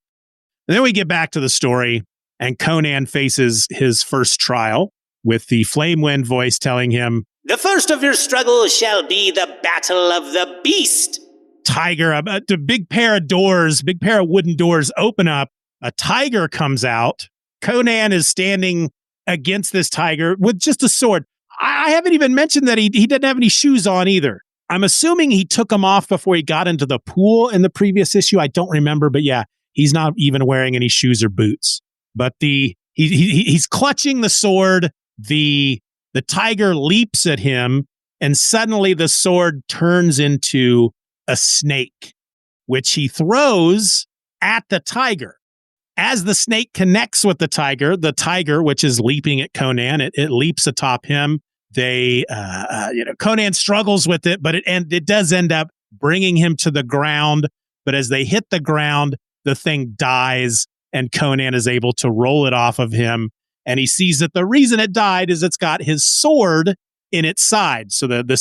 And then we get back to the story, and Conan faces his first trial with the Flamewind voice telling him,
"The first of your struggles shall be the battle of the beast."
Tiger, a big pair of wooden doors open up. A tiger comes out. Conan is standing against this tiger with just a sword. I haven't even mentioned that he didn't have any shoes on either. I'm assuming he took them off before he got into the pool in the previous issue. I don't remember, but yeah, he's not even wearing any shoes or boots. But he's clutching the sword. The tiger leaps at him, and suddenly the sword turns into a snake, which he throws at the tiger. As the snake connects with the tiger, which is leaping at Conan, it leaps atop him. Conan struggles with it, but it does end up bringing him to the ground. But as they hit the ground, the thing dies, and Conan is able to roll it off of him. And he sees that the reason it died is it's got his sword in its side. So the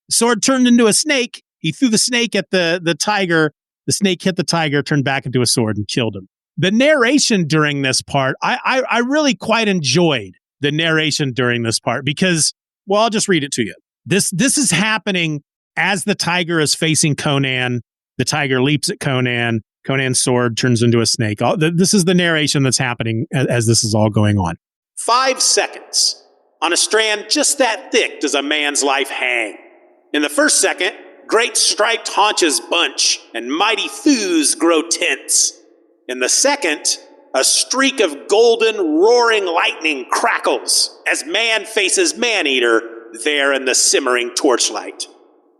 sword turned into a snake. He threw the snake at the tiger. The snake hit the tiger, turned back into a sword, and killed him. The narration during this part, I really quite enjoyed the narration during this part because, well, I'll just read it to you. This is happening as the tiger is facing Conan. The tiger leaps at Conan. Conan's sword turns into a snake. This is the narration that's happening as this is all going on.
5 seconds. On a strand just that thick does a man's life hang. In the first second, great striped haunches bunch and mighty thews grow tense. In the second, a streak of golden roaring lightning crackles as man faces man-eater there in the simmering torchlight.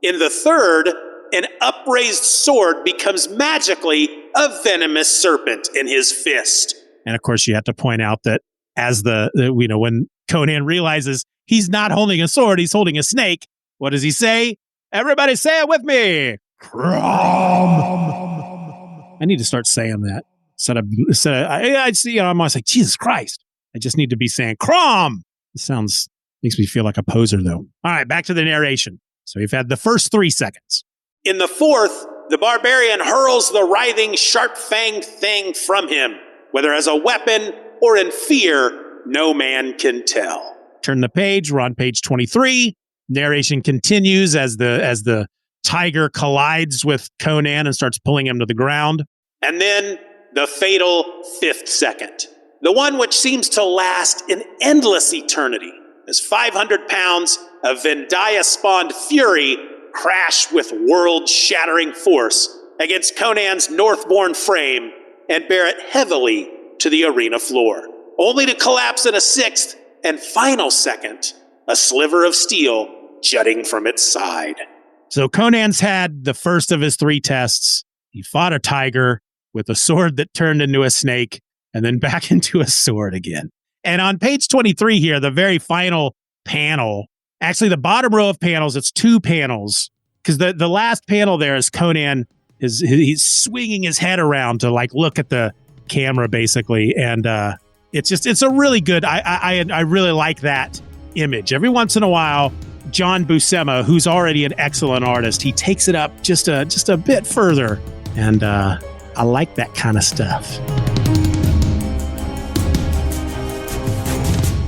In the third, an upraised sword becomes magically a venomous serpent in his fist.
And of course, you have to point out that as when Conan realizes he's not holding a sword, he's holding a snake. What does he say? Everybody say it with me. Crom. I need to start saying that. I'm always like, Jesus Christ. I just need to be saying Crom. It makes me feel like a poser though. All right, back to the narration. So we've had the first 3 seconds.
In the fourth, the barbarian hurls the writhing, sharp-fanged thing from him. Whether as a weapon or in fear, no man can tell.
Turn the page. We're on page 23. Narration continues as the tiger collides with Conan and starts pulling him to the ground.
And then the fatal 5th second. The one which seems to last an endless eternity. As 500 pounds of Vendiah-spawned fury crash with world-shattering force against Conan's Northborn frame and bear it heavily to the arena floor, only to collapse in a 6th and final second, a sliver of steel jutting from its side.
So Conan's had the first of his 3 tests. He fought a tiger with a sword that turned into a snake and then back into a sword again. And on page 23 here, the very final panel, actually the bottom row of panels, it's 2 panels, because the last panel there is Conan, he's swinging his head around to like look at the camera basically. And it's a really good, I really like that image. Every once in a while, John Buscema, who's already an excellent artist, he takes it up just a bit further. And I like that kind of stuff.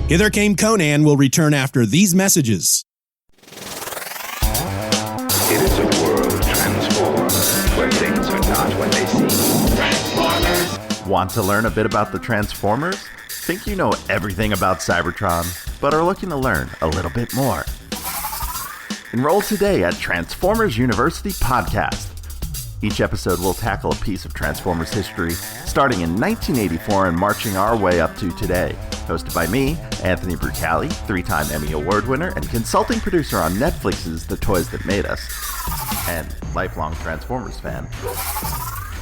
Hither Came Conan will return after these messages.
It is a world transformed, where things are not what they seem. Transformers!
Want to learn a bit about the Transformers? Think you know everything about Cybertron, but are looking to learn a little bit more? Enroll today at Transformers University Podcast. Each episode will tackle a piece of Transformers history, starting in 1984 and marching our way up to today. Hosted by me, Anthony Brucali, 3-time Emmy Award winner and consulting producer on Netflix's The Toys That Made Us, and lifelong Transformers fan.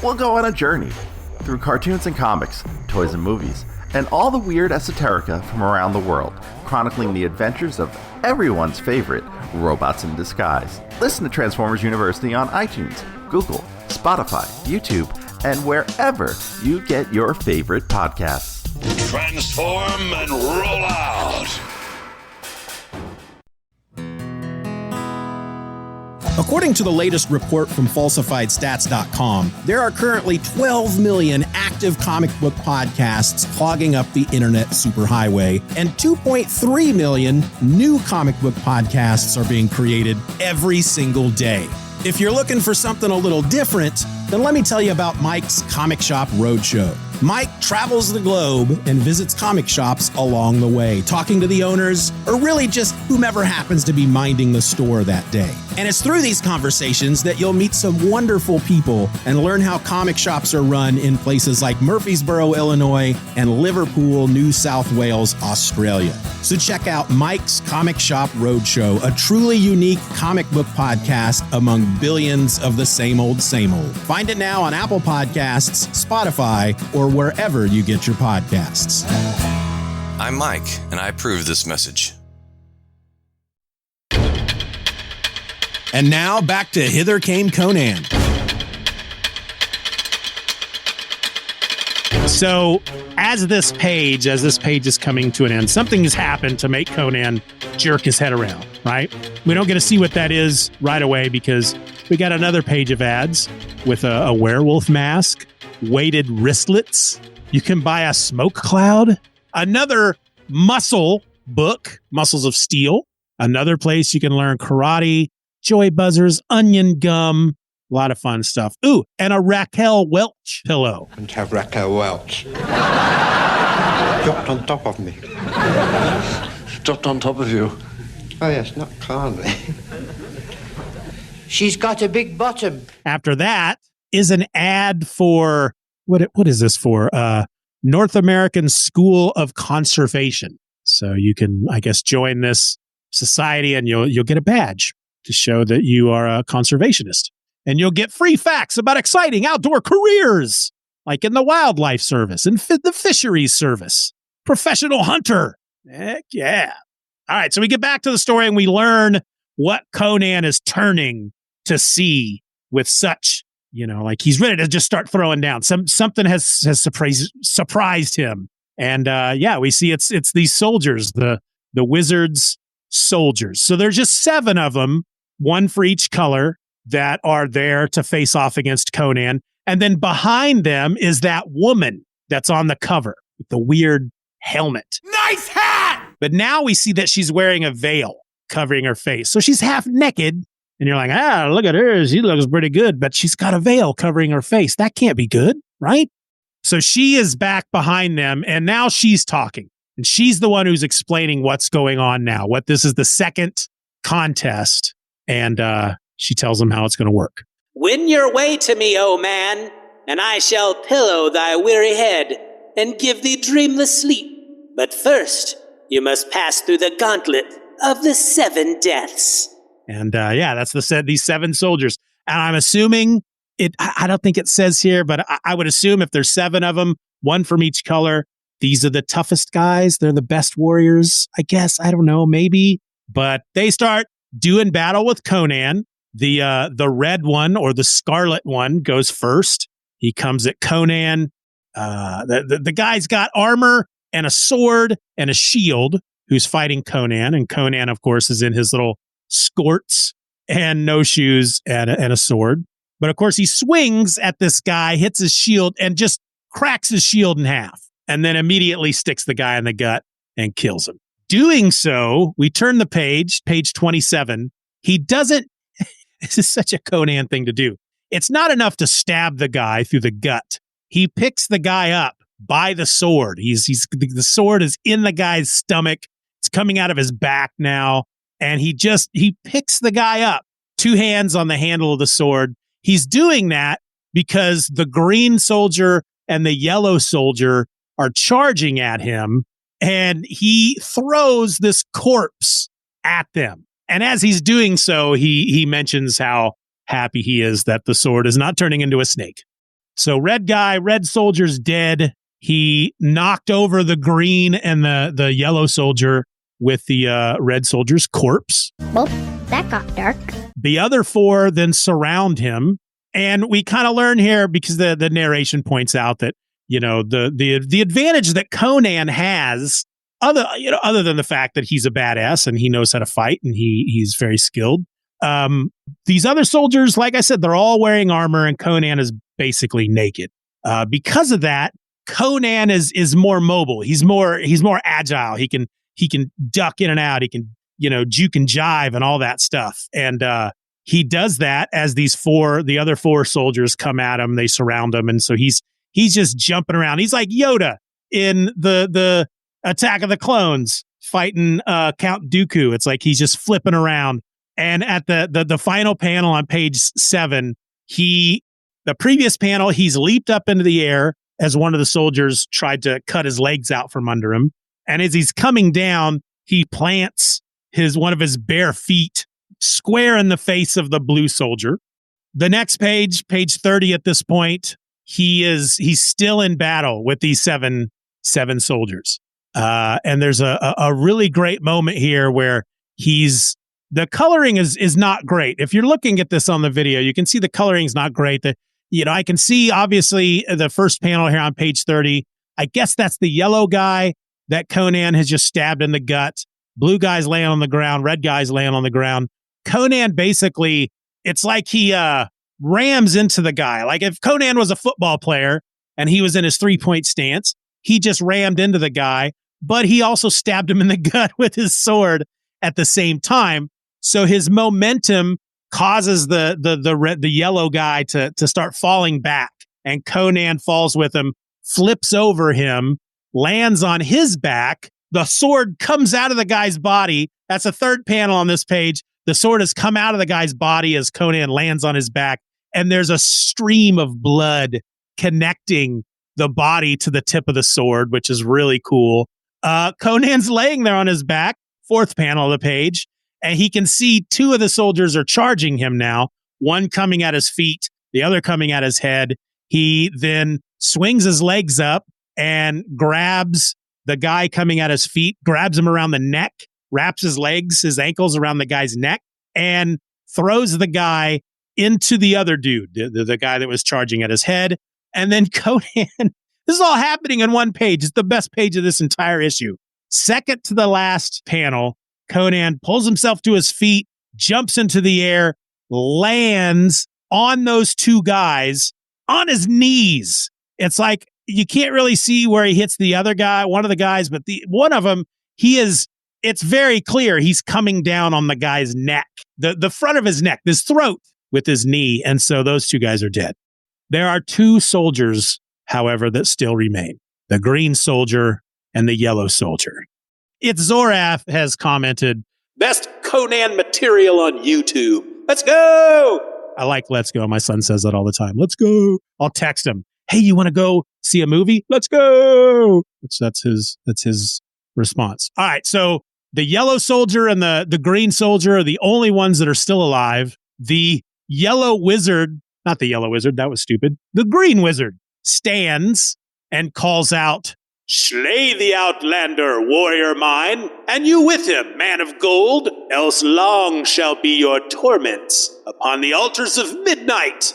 We'll go on a journey through cartoons and comics, toys and movies, and all the weird esoterica from around the world, chronicling the adventures of everyone's favorite robots in disguise. Listen to Transformers University on iTunes, Google, Spotify, YouTube, and wherever you get your favorite podcasts.
Transform and roll out!
According to the latest report from falsifiedstats.com, there are currently 12 million active comic book podcasts clogging up the internet superhighway, and 2.3 million new comic book podcasts are being created every single day. If you're looking for something a little different, then let me tell you about Mike's Comic Shop Roadshow. Mike travels the globe and visits comic shops along the way, talking to the owners or really just whomever happens to be minding the store that day. And it's through these conversations that you'll meet some wonderful people and learn how comic shops are run in places like Murfreesboro, Illinois, and Liverpool, New South Wales, Australia. So check out Mike's Comic Shop Roadshow, a truly unique comic book podcast among billions of the same old, same old. Find it now on Apple Podcasts, Spotify, or wherever you get your podcasts.
I'm Mike, and I approve this message.
And now back to Hither Came Conan.
So as this page is coming to an end, something has happened to make Conan jerk his head around, right? We don't get to see what that is right away because we got another page of ads with a werewolf mask, weighted wristlets. You can buy a smoke cloud, another muscle book, Muscles of Steel, another place you can learn karate, joy buzzers, onion gum, a lot of fun stuff. Ooh, and a Raquel Welch pillow.
And have Raquel Welch dropped on top of me.
Dropped on top of you.
Oh yes, not calmly. She's got a big bottom.
After that is an ad for, what is this for? North American School of Conservation. So you can, I guess, join this society and you'll get a badge to show that you are a conservationist. And you'll get free facts about exciting outdoor careers, like in the wildlife service and the fisheries service. Professional hunter. Heck yeah. All right, so we get back to the story and we learn what Conan is turning to see with such, like he's ready to just start throwing down. Something has surprised him. And we see it's these soldiers, the wizard's soldiers. So there's just 7 of them, one for each color, that are there to face off against Conan. And then behind them is that woman that's on the cover with the weird helmet.
Nice hat!
But now we see that she's wearing a veil covering her face. So she's half naked. And you're like, look at her. She looks pretty good. But she's got a veil covering her face. That can't be good, right? So she is back behind them. And now she's talking. And she's the one who's explaining what's going on now. What this is the second contest. And she tells them how it's going to work.
Win your way to me, O man, and I shall pillow thy weary head and give thee dreamless sleep. But first, you must pass through the Gauntlet of the Seven Deaths.
And that's these 7 soldiers. And I'm assuming I don't think it says here, but I would assume if there's 7 of them, one from each color, these are the toughest guys. They're the best warriors, I guess. I don't know, maybe. But they start doing battle with Conan. The red one or the scarlet one goes first. He comes at Conan. The guy's got armor and a sword and a shield who's fighting Conan. And Conan, of course, is in his little skirts and no shoes and a sword. But of course, he swings at this guy, hits his shield, and just cracks his shield in half. And then immediately sticks the guy in the gut and kills him. Doing so, we turn the page 27. He doesn't. This is such a Conan thing to do. It's not enough to stab the guy through the gut. He picks the guy up by the sword. The sword is in the guy's stomach. It's coming out of his back now. And he picks the guy up, 2 hands on the handle of the sword. he's doing that because the green soldier and the yellow soldier are charging at him, and he throws this corpse at them. And as he's doing so, he mentions how happy he is that the sword is not turning into a snake. So red soldier's dead. He knocked over the green and the yellow soldier with the red soldier's corpse.
Well, that got dark.
The other four then surround him. And we kind of learn here, because the narration points out that, the advantage that Conan has, other than the fact that he's a badass and he knows how to fight and he's very skilled. These other soldiers, like I said, they're all wearing armor, and Conan is basically naked. Because of that, Conan is more mobile. He's more agile. He can duck in and out. He can, juke and jive and all that stuff. And he does that as the other four soldiers come at him. They surround him, and so he's just jumping around. He's like Yoda in the Attack of the Clones fighting Count Dooku. It's like he's just flipping around. And at the final panel on page 7, the previous panel, he's leaped up into the air as one of the soldiers tried to cut his legs out from under him. And as he's coming down, he plants one of his bare feet square in the face of the blue soldier. The next page 30 at this point, he's still in battle with these seven soldiers. And there's a really great moment here where the coloring is not great. If you're looking at this on the video, you can see the coloring is not great. I can see obviously the first panel here on page 30. I guess that's the yellow guy that Conan has just stabbed in the gut. Blue guy's laying on the ground. Red guy's laying on the ground. Conan basically, it's like he rams into the guy. Like if Conan was a football player and he was in his 3-point stance, he just rammed into the guy, but he also stabbed him in the gut with his sword at the same time. So his momentum causes the yellow guy to start falling back, and Conan falls with him, flips over him, lands on his back. The sword comes out of the guy's body. That's the third panel on this page. The sword has come out of the guy's body as Conan lands on his back, and there's a stream of blood connecting the body to the tip of the sword, which is really cool. Conan's laying there on his back, fourth panel of the page, and he can see two of the soldiers are charging him now, one coming at his feet, the other coming at his head. He then swings his legs up and grabs the guy coming at his feet, grabs him around the neck, wraps his ankles around the guy's neck, and throws the guy into the other dude, the guy that was charging at his head. And then Conan, this is all happening in one page. It's the best page of this entire issue. Second to the last panel, Conan pulls himself to his feet, jumps into the air, lands on those two guys on his knees. It's like you can't really see where he hits the other guy, one of the guys, but one of them, it's very clear he's coming down on the guy's neck, the front of his neck, his throat with his knee. And so those two guys are dead. There are two soldiers, however, that still remain, the green soldier and the yellow soldier. It's Zorath has commented,
best Conan material on YouTube. Let's go.
I like let's go. My son says that all the time. Let's go. I'll text him. Hey, you want to go see a movie? Let's go. That's his response. All right. So the yellow soldier and the green soldier are the only ones that are still alive. The yellow wizard, not the yellow wizard, that was stupid. The green wizard stands and calls out,
slay the outlander, warrior mine, and you with him, man of gold, else long shall be your torments upon the altars of midnight.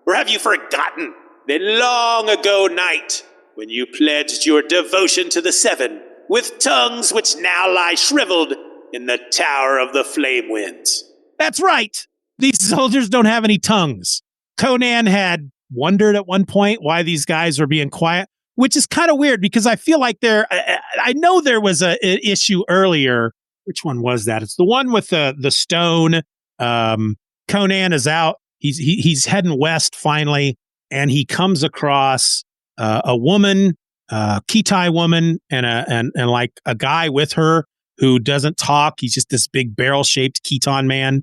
Or have you forgotten that long ago night, when you pledged your devotion to the seven, with tongues which now lie shriveled in the tower of the flame winds?
That's right. These soldiers don't have any tongues. Conan had wondered at one point why these guys were being quiet, which is kind of weird because I feel like I know there was an issue earlier. Which one was that? It's the one with the stone. Conan is out. He's heading west finally, and he comes across a woman, Kitai woman, and like a guy with her who doesn't talk. He's just this big barrel-shaped Khitan man.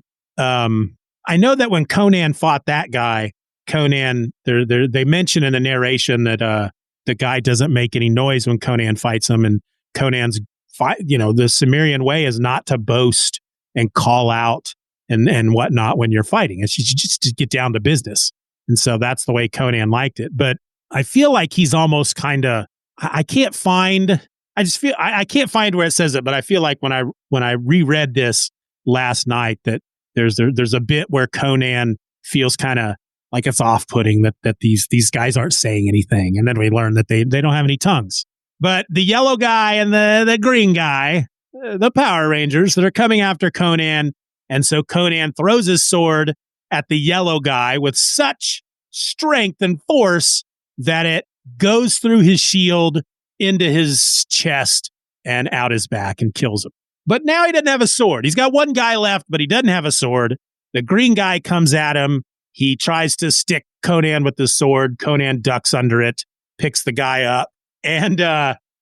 I know that when Conan fought that guy, Conan, they mention in the narration that the guy doesn't make any noise when Conan fights him, and Conan's fight. The Cimmerian way is not to boast and call out and whatnot when you're fighting. It's just to get down to business. And so that's the way Conan liked it. But I feel like he's almost kind of, I can't find where it says it, but I feel like when I reread this last night that there's a bit where Conan feels kind of like it's off-putting that these guys aren't saying anything. And then we learn that they don't have any tongues. But the yellow guy and the green guy, the Power Rangers that are coming after Conan. And so Conan throws his sword at the yellow guy with such strength and force that it goes through his shield into his chest and out his back and kills him. But now he doesn't have a sword. He's got one guy left, but he doesn't have a sword. The green guy comes at him. He tries to stick Conan with the sword. Conan ducks under it, picks the guy up, and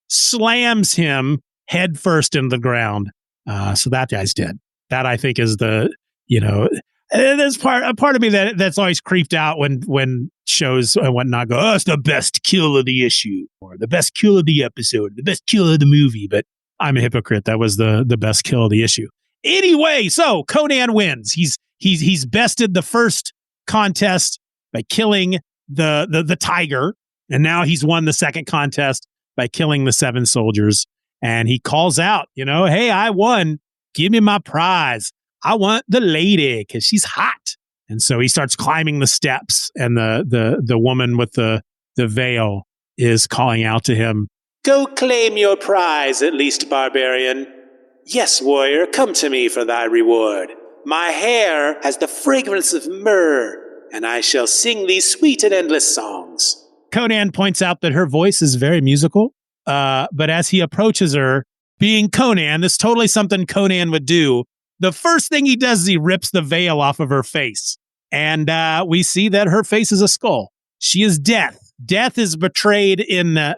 slams him head first into the ground. So that guy's dead. That I think is there's a part of me that's always creeped out when shows and whatnot go, it's the best kill of the issue or the best kill of the episode, the best kill of the movie. But I'm a hypocrite. That was the best kill of the issue. Anyway, so Conan wins. He's bested the first contest by killing the tiger, and now he's won the second contest by killing the 7 soldiers. And he calls out, hey, I won. Give me my prize. I want the lady because she's hot. And so he starts climbing the steps, and the woman with the veil is calling out to him,
Go claim your prize, at least, Barbarian. Yes, warrior, come to me for thy reward. My hair has the fragrance of myrrh, and I shall sing thee sweet and endless songs.
Conan points out that her voice is very musical, but as he approaches her, being Conan, this is totally something Conan would do. The first thing he does is he rips the veil off of her face. And we see that her face is a skull. She is Death. Death is betrayed in the...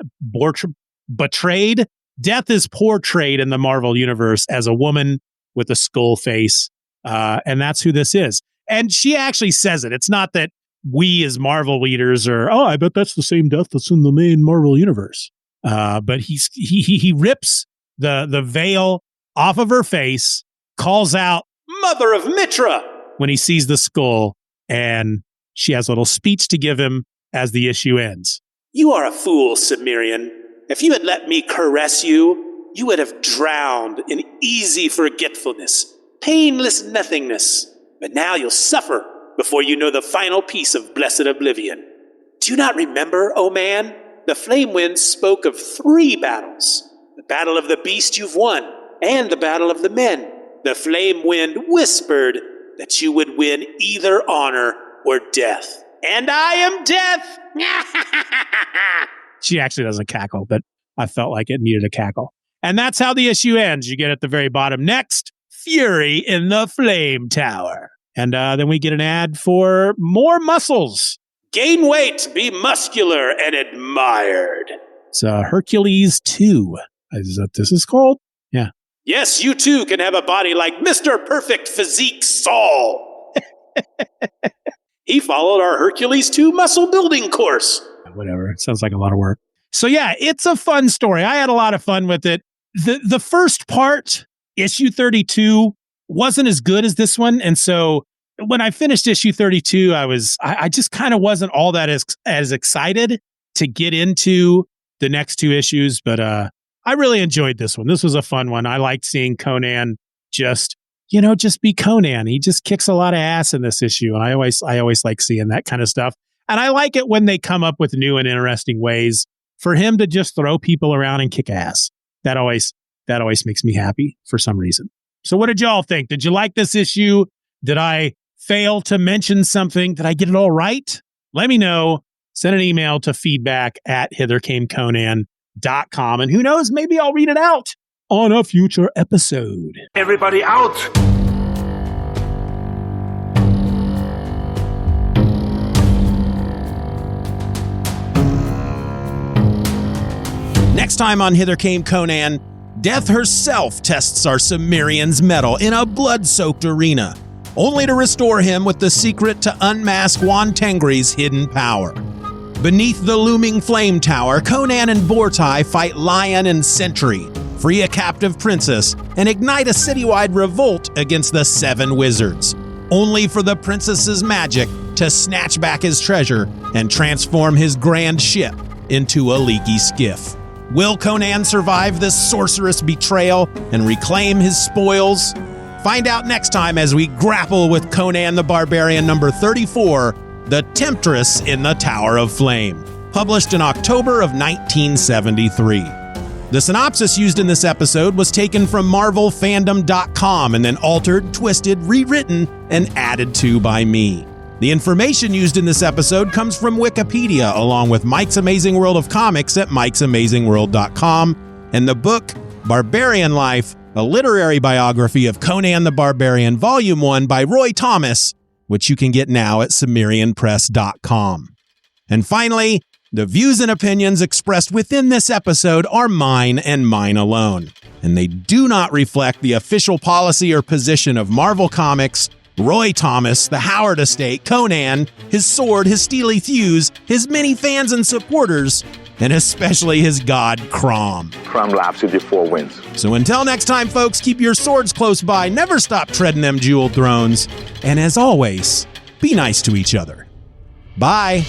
Betrayed? Death is portrayed in the Marvel Universe as a woman with a skull face. And that's who this is. And she actually says it. It's not that we as Marvel readers are, I bet that's the same Death that's in the main Marvel Universe. But he rips the veil off of her face, calls out, Mother of Mitra, when he sees the skull, and she has a little speech to give him as the issue ends.
You are a fool, Cimmerian. If you had let me caress you, you would have drowned in easy forgetfulness, painless nothingness. But now you'll suffer before you know the final piece of blessed oblivion. Do you not remember, O man? The Flame Wind spoke of 3 battles. The battle of the beast you've won, and the battle of the men. The Flame Wind whispered that you would win either honor or death. And I am Death!
She actually doesn't cackle, but I felt like it needed a cackle. And that's how the issue ends. You get at the very bottom. Next, Fury in the Flame Tower. And then we get an ad for more muscles.
Gain weight, be muscular and admired.
It's Hercules 2. Is that this is called? Yeah.
Yes, you too can have a body like Mr. Perfect Physique Saul. He followed our Hercules 2 muscle building course.
Whatever. It sounds like a lot of work. So yeah, it's a fun story. I had a lot of fun with it. The first part, issue 32, wasn't as good as this one. And so when I finished issue 32, I just kind of wasn't all that as excited to get into the next 2 issues. But I really enjoyed this one. This was a fun one. I liked seeing Conan just be Conan. He just kicks a lot of ass in this issue. And I always like seeing that kind of stuff. And I like it when they come up with new and interesting ways for him to just throw people around and kick ass. That always makes me happy for some reason. So what did y'all think? Did you like this issue? Did I fail to mention something? Did I get it all right? Let me know. Send an email to feedback@hithercameconan.com. And who knows, maybe I'll read it out on a future episode.
Everybody out!
Next time on Hither Came Conan, Death herself tests our Cimmerian's mettle in a blood-soaked arena. only to restore him with the secret to unmask Wan Tengri's hidden power. Beneath the looming flame tower, Conan and Bortai fight Lion and Sentry, free a captive princess, and ignite a citywide revolt against the 7 wizards, only for the princess's magic to snatch back his treasure and transform his grand ship into a leaky skiff. Will Conan survive this sorceress betrayal and reclaim his spoils? Find out next time as we grapple with Conan the Barbarian number 34, The Temptress in the Tower of Flame, published in October of 1973. The synopsis used in this episode was taken from MarvelFandom.com and then altered, twisted, rewritten, and added to by me. The information used in this episode comes from Wikipedia, along with Mike's Amazing World of Comics at Mike'sAmazingWorld.com, and the book Barbarian Life, a literary biography of Conan the Barbarian, Volume 1 by Roy Thomas, which you can get now at CimmerianPress.com. And finally, the views and opinions expressed within this episode are mine and mine alone, and they do not reflect the official policy or position of Marvel Comics, Roy Thomas, the Howard Estate, Conan, his sword, his steely thews, his many fans and supporters, and especially his god, Crom.
Crom laughs with your 4 wins.
So until next time, folks, keep your swords close by, never stop treading them jeweled thrones, and as always, be nice to each other. Bye.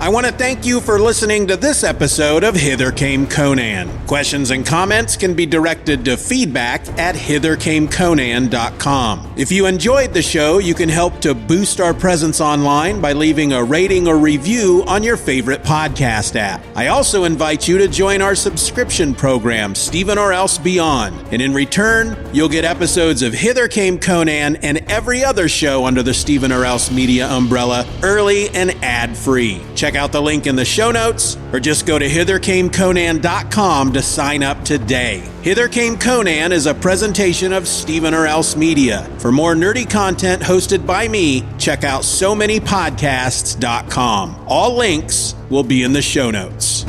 I want to thank you for listening to this episode of Hither Came Conan. Questions and comments can be directed to feedback@hithercameconan.com. If you enjoyed the show, you can help to boost our presence online by leaving a rating or review on your favorite podcast app. I also invite you to join our subscription program, Steven or Else Beyond, and in return, you'll get episodes of Hither Came Conan and every other show under the Steven or Else media umbrella early and ad-free. Check out the link in the show notes, or just go to hithercameconan.com to sign up today. Hither Came Conan is a presentation of Steven or Else Media. For more nerdy content hosted by me, check out SoManyPodcasts.com. All links will be in the show notes.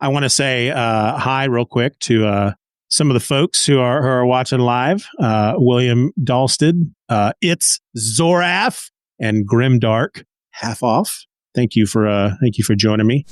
I want to say hi real quick to some of the folks who are watching live. William Dahlstead, It's Zoraf, and Grimdark, half off. Thank you for joining me.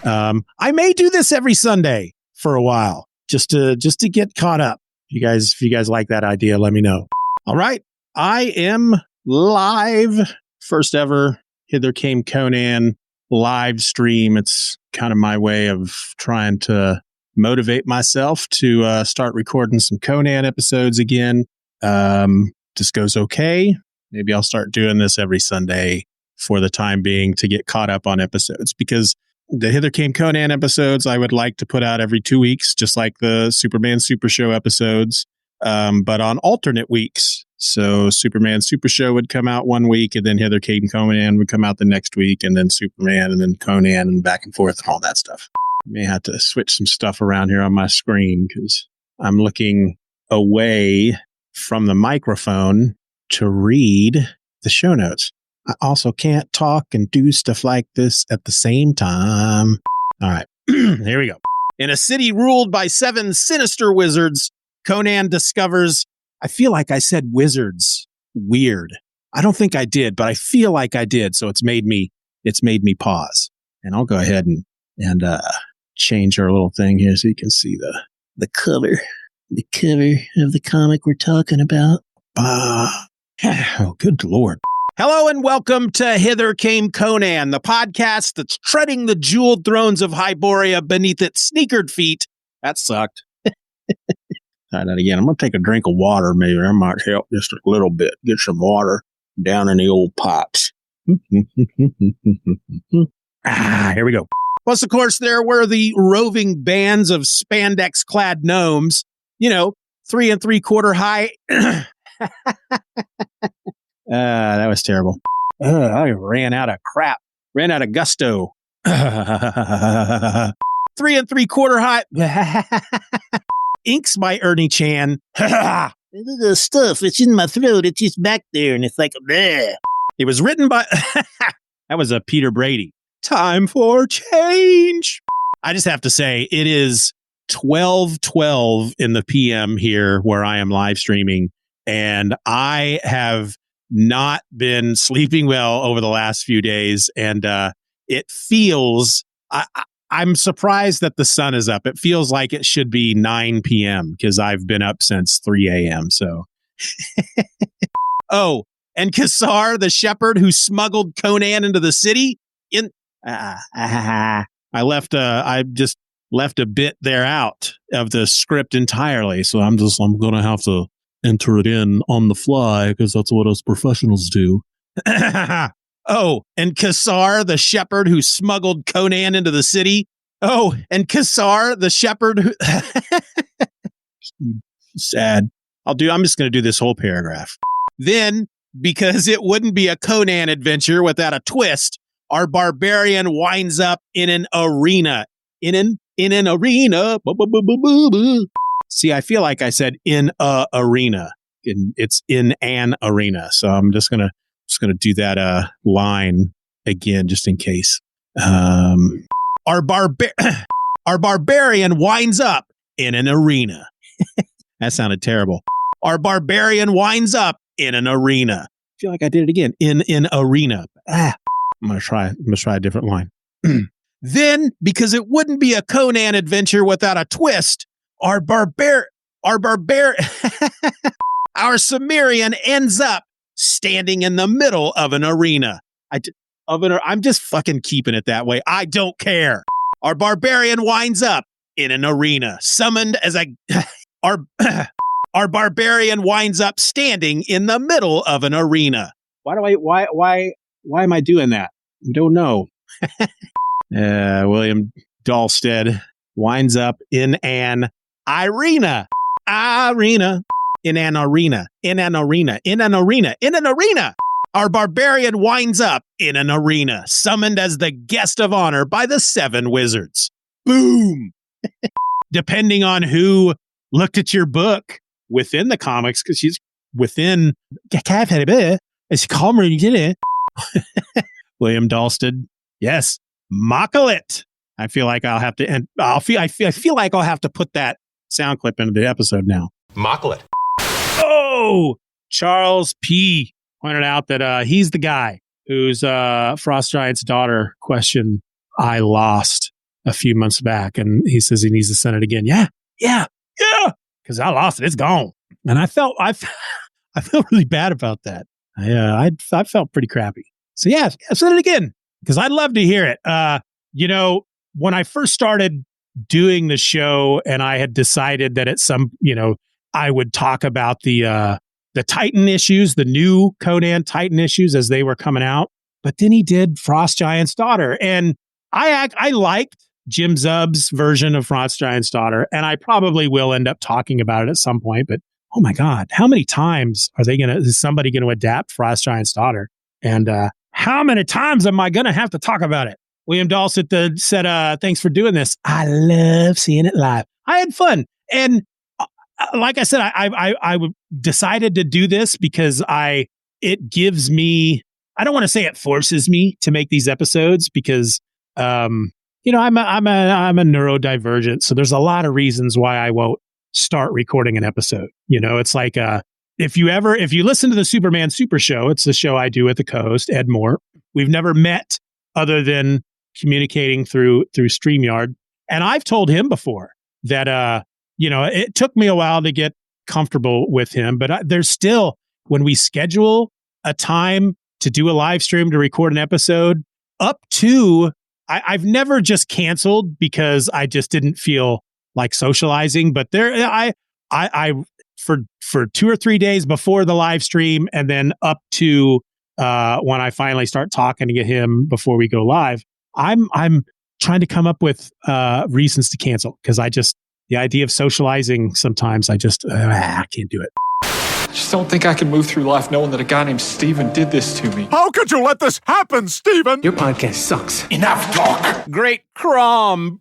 I may do this every Sunday for a while, just to get caught up. If you guys like that idea, let me know. All right, I am live. First ever Hither Came Conan live stream. It's kind of my way of trying to motivate myself to start recording some Conan episodes again. This goes okay. Maybe I'll start doing this every Sunday for the time being to get caught up on episodes, because the Hither Came Conan episodes I would like to put out every 2 weeks, just like the Superman Super Show episodes, but on alternate weeks. So Superman Super Show would come out one week, and then Hither Came Conan would come out the next week, and then Superman, and then Conan, and back and forth, and all that stuff. May have to switch some stuff around here on my screen because I'm looking away from the microphone to read the show notes. I also can't talk and do stuff like this at the same time. All right, here we go. In a city ruled by 7 sinister wizards, Conan discovers, I feel like I said wizards. Weird. I don't think I did, but I feel like I did. So it's made me pause. And I'll go ahead and change our little thing here so you can see the cover of the comic we're talking about. Oh, good Lord. Hello and welcome to Hither Came Conan, the podcast that's treading the jeweled thrones of Hyboria beneath its sneakered feet. That sucked. Try that again. I'm going to take a drink of water. Maybe that might help just a little bit. Get some water down in the old pipes. Here we go. Plus, of course, there were the roving bands of spandex-clad gnomes, 3 3/4 high. That was terrible. I ran out of crap. Ran out of gusto. 3 3/4 high. Inks by Ernie Chan. The stuff, it's in my throat. It's just back there, and it's like, bleh. It was written by... That was a Peter Brady. Time for change. I just have to say, it is 12:12 in the PM here where I am live streaming, and I have not been sleeping well over the last few days, and it feels, I'm surprised that the sun is up. It feels like it should be 9 p.m. because I've been up since 3 a.m. So, oh, and Kassar, the shepherd who smuggled Conan into the city. I just left a bit there out of the script entirely. So I'm going to have to enter it in on the fly because that's what us professionals do. Oh, and Kassar, the shepherd who smuggled Conan into the city. Oh, and Kassar, the shepherd who... Sad. I'm just going to do this whole paragraph. Then, because it wouldn't be a Conan adventure without a twist, our barbarian winds up in an arena. In an arena. See, I feel like I said in a arena. It's in an arena. So I'm just gonna do that line again, just in case. Our barbarian winds up in an arena. That sounded terrible. Our barbarian winds up in an arena. I feel like I did it again. In an arena. I'm gonna try a different line. Then, because it wouldn't be a Conan adventure without a twist, our Cimmerian ends up standing in the middle of an arena. I'm just fucking keeping it that way. I don't care. Our barbarian winds up in an arena, summoned as our barbarian winds up standing in the middle of an arena. Why am I doing that? I don't know. William Dahlstead winds up in an arena. In an arena. Our barbarian winds up in an arena, summoned as the guest of honor by the 7 wizards. Boom! Depending on who looked at your book within the comics, because she's within... William Dahlstead. Yes. Mockle-it. I feel like I'll have to... And I feel like I'll have to put that sound clip into the episode now.
Mockle-it.
Oh! Charles P. pointed out that he's the guy whose Frost Giant's daughter question I lost a few months back. And he says he needs to send it again. Yeah. Because I lost it. It's gone. And I felt really bad about that. I felt pretty crappy. So yeah, send it again. Because I'd love to hear it. When I first started doing the show and I had decided that I would talk about the Titan issues, the new Conan Titan issues as they were coming out. But then he did Frost Giant's daughter. And I liked Jim Zub's version of Frost Giant's daughter. And I probably will end up talking about it at some point. But oh my God, how many times is somebody going to adapt Frost Giant's daughter? And how many times am I going to have to talk about it? William Dahlstead said, thanks for doing this. I love seeing it live. I had fun. And like I said, I decided to do this because it gives me, I don't want to say it forces me to make these episodes because, I'm a neurodivergent. So there's a lot of reasons why I won't start recording an episode. It's like, if you listen to the Superman Super Show, it's the show I do with the co-host, Ed Moore. We've never met other than communicating through StreamYard. And I've told him before that, it took me a while to get comfortable with him, but there's still, when we schedule a time to do a live stream to record an episode, up to, I've never just canceled because I just didn't feel like socializing, but I for 2 or 3 days before the live stream and then up to when I finally start talking to him before we go live, I'm trying to come up with reasons to cancel because the idea of socializing sometimes I can't do it.
I just don't think I can move through life knowing that a guy named Steven did this to me.
How could you let this happen, Steven?
Your podcast sucks.
Enough talk.
Great Crom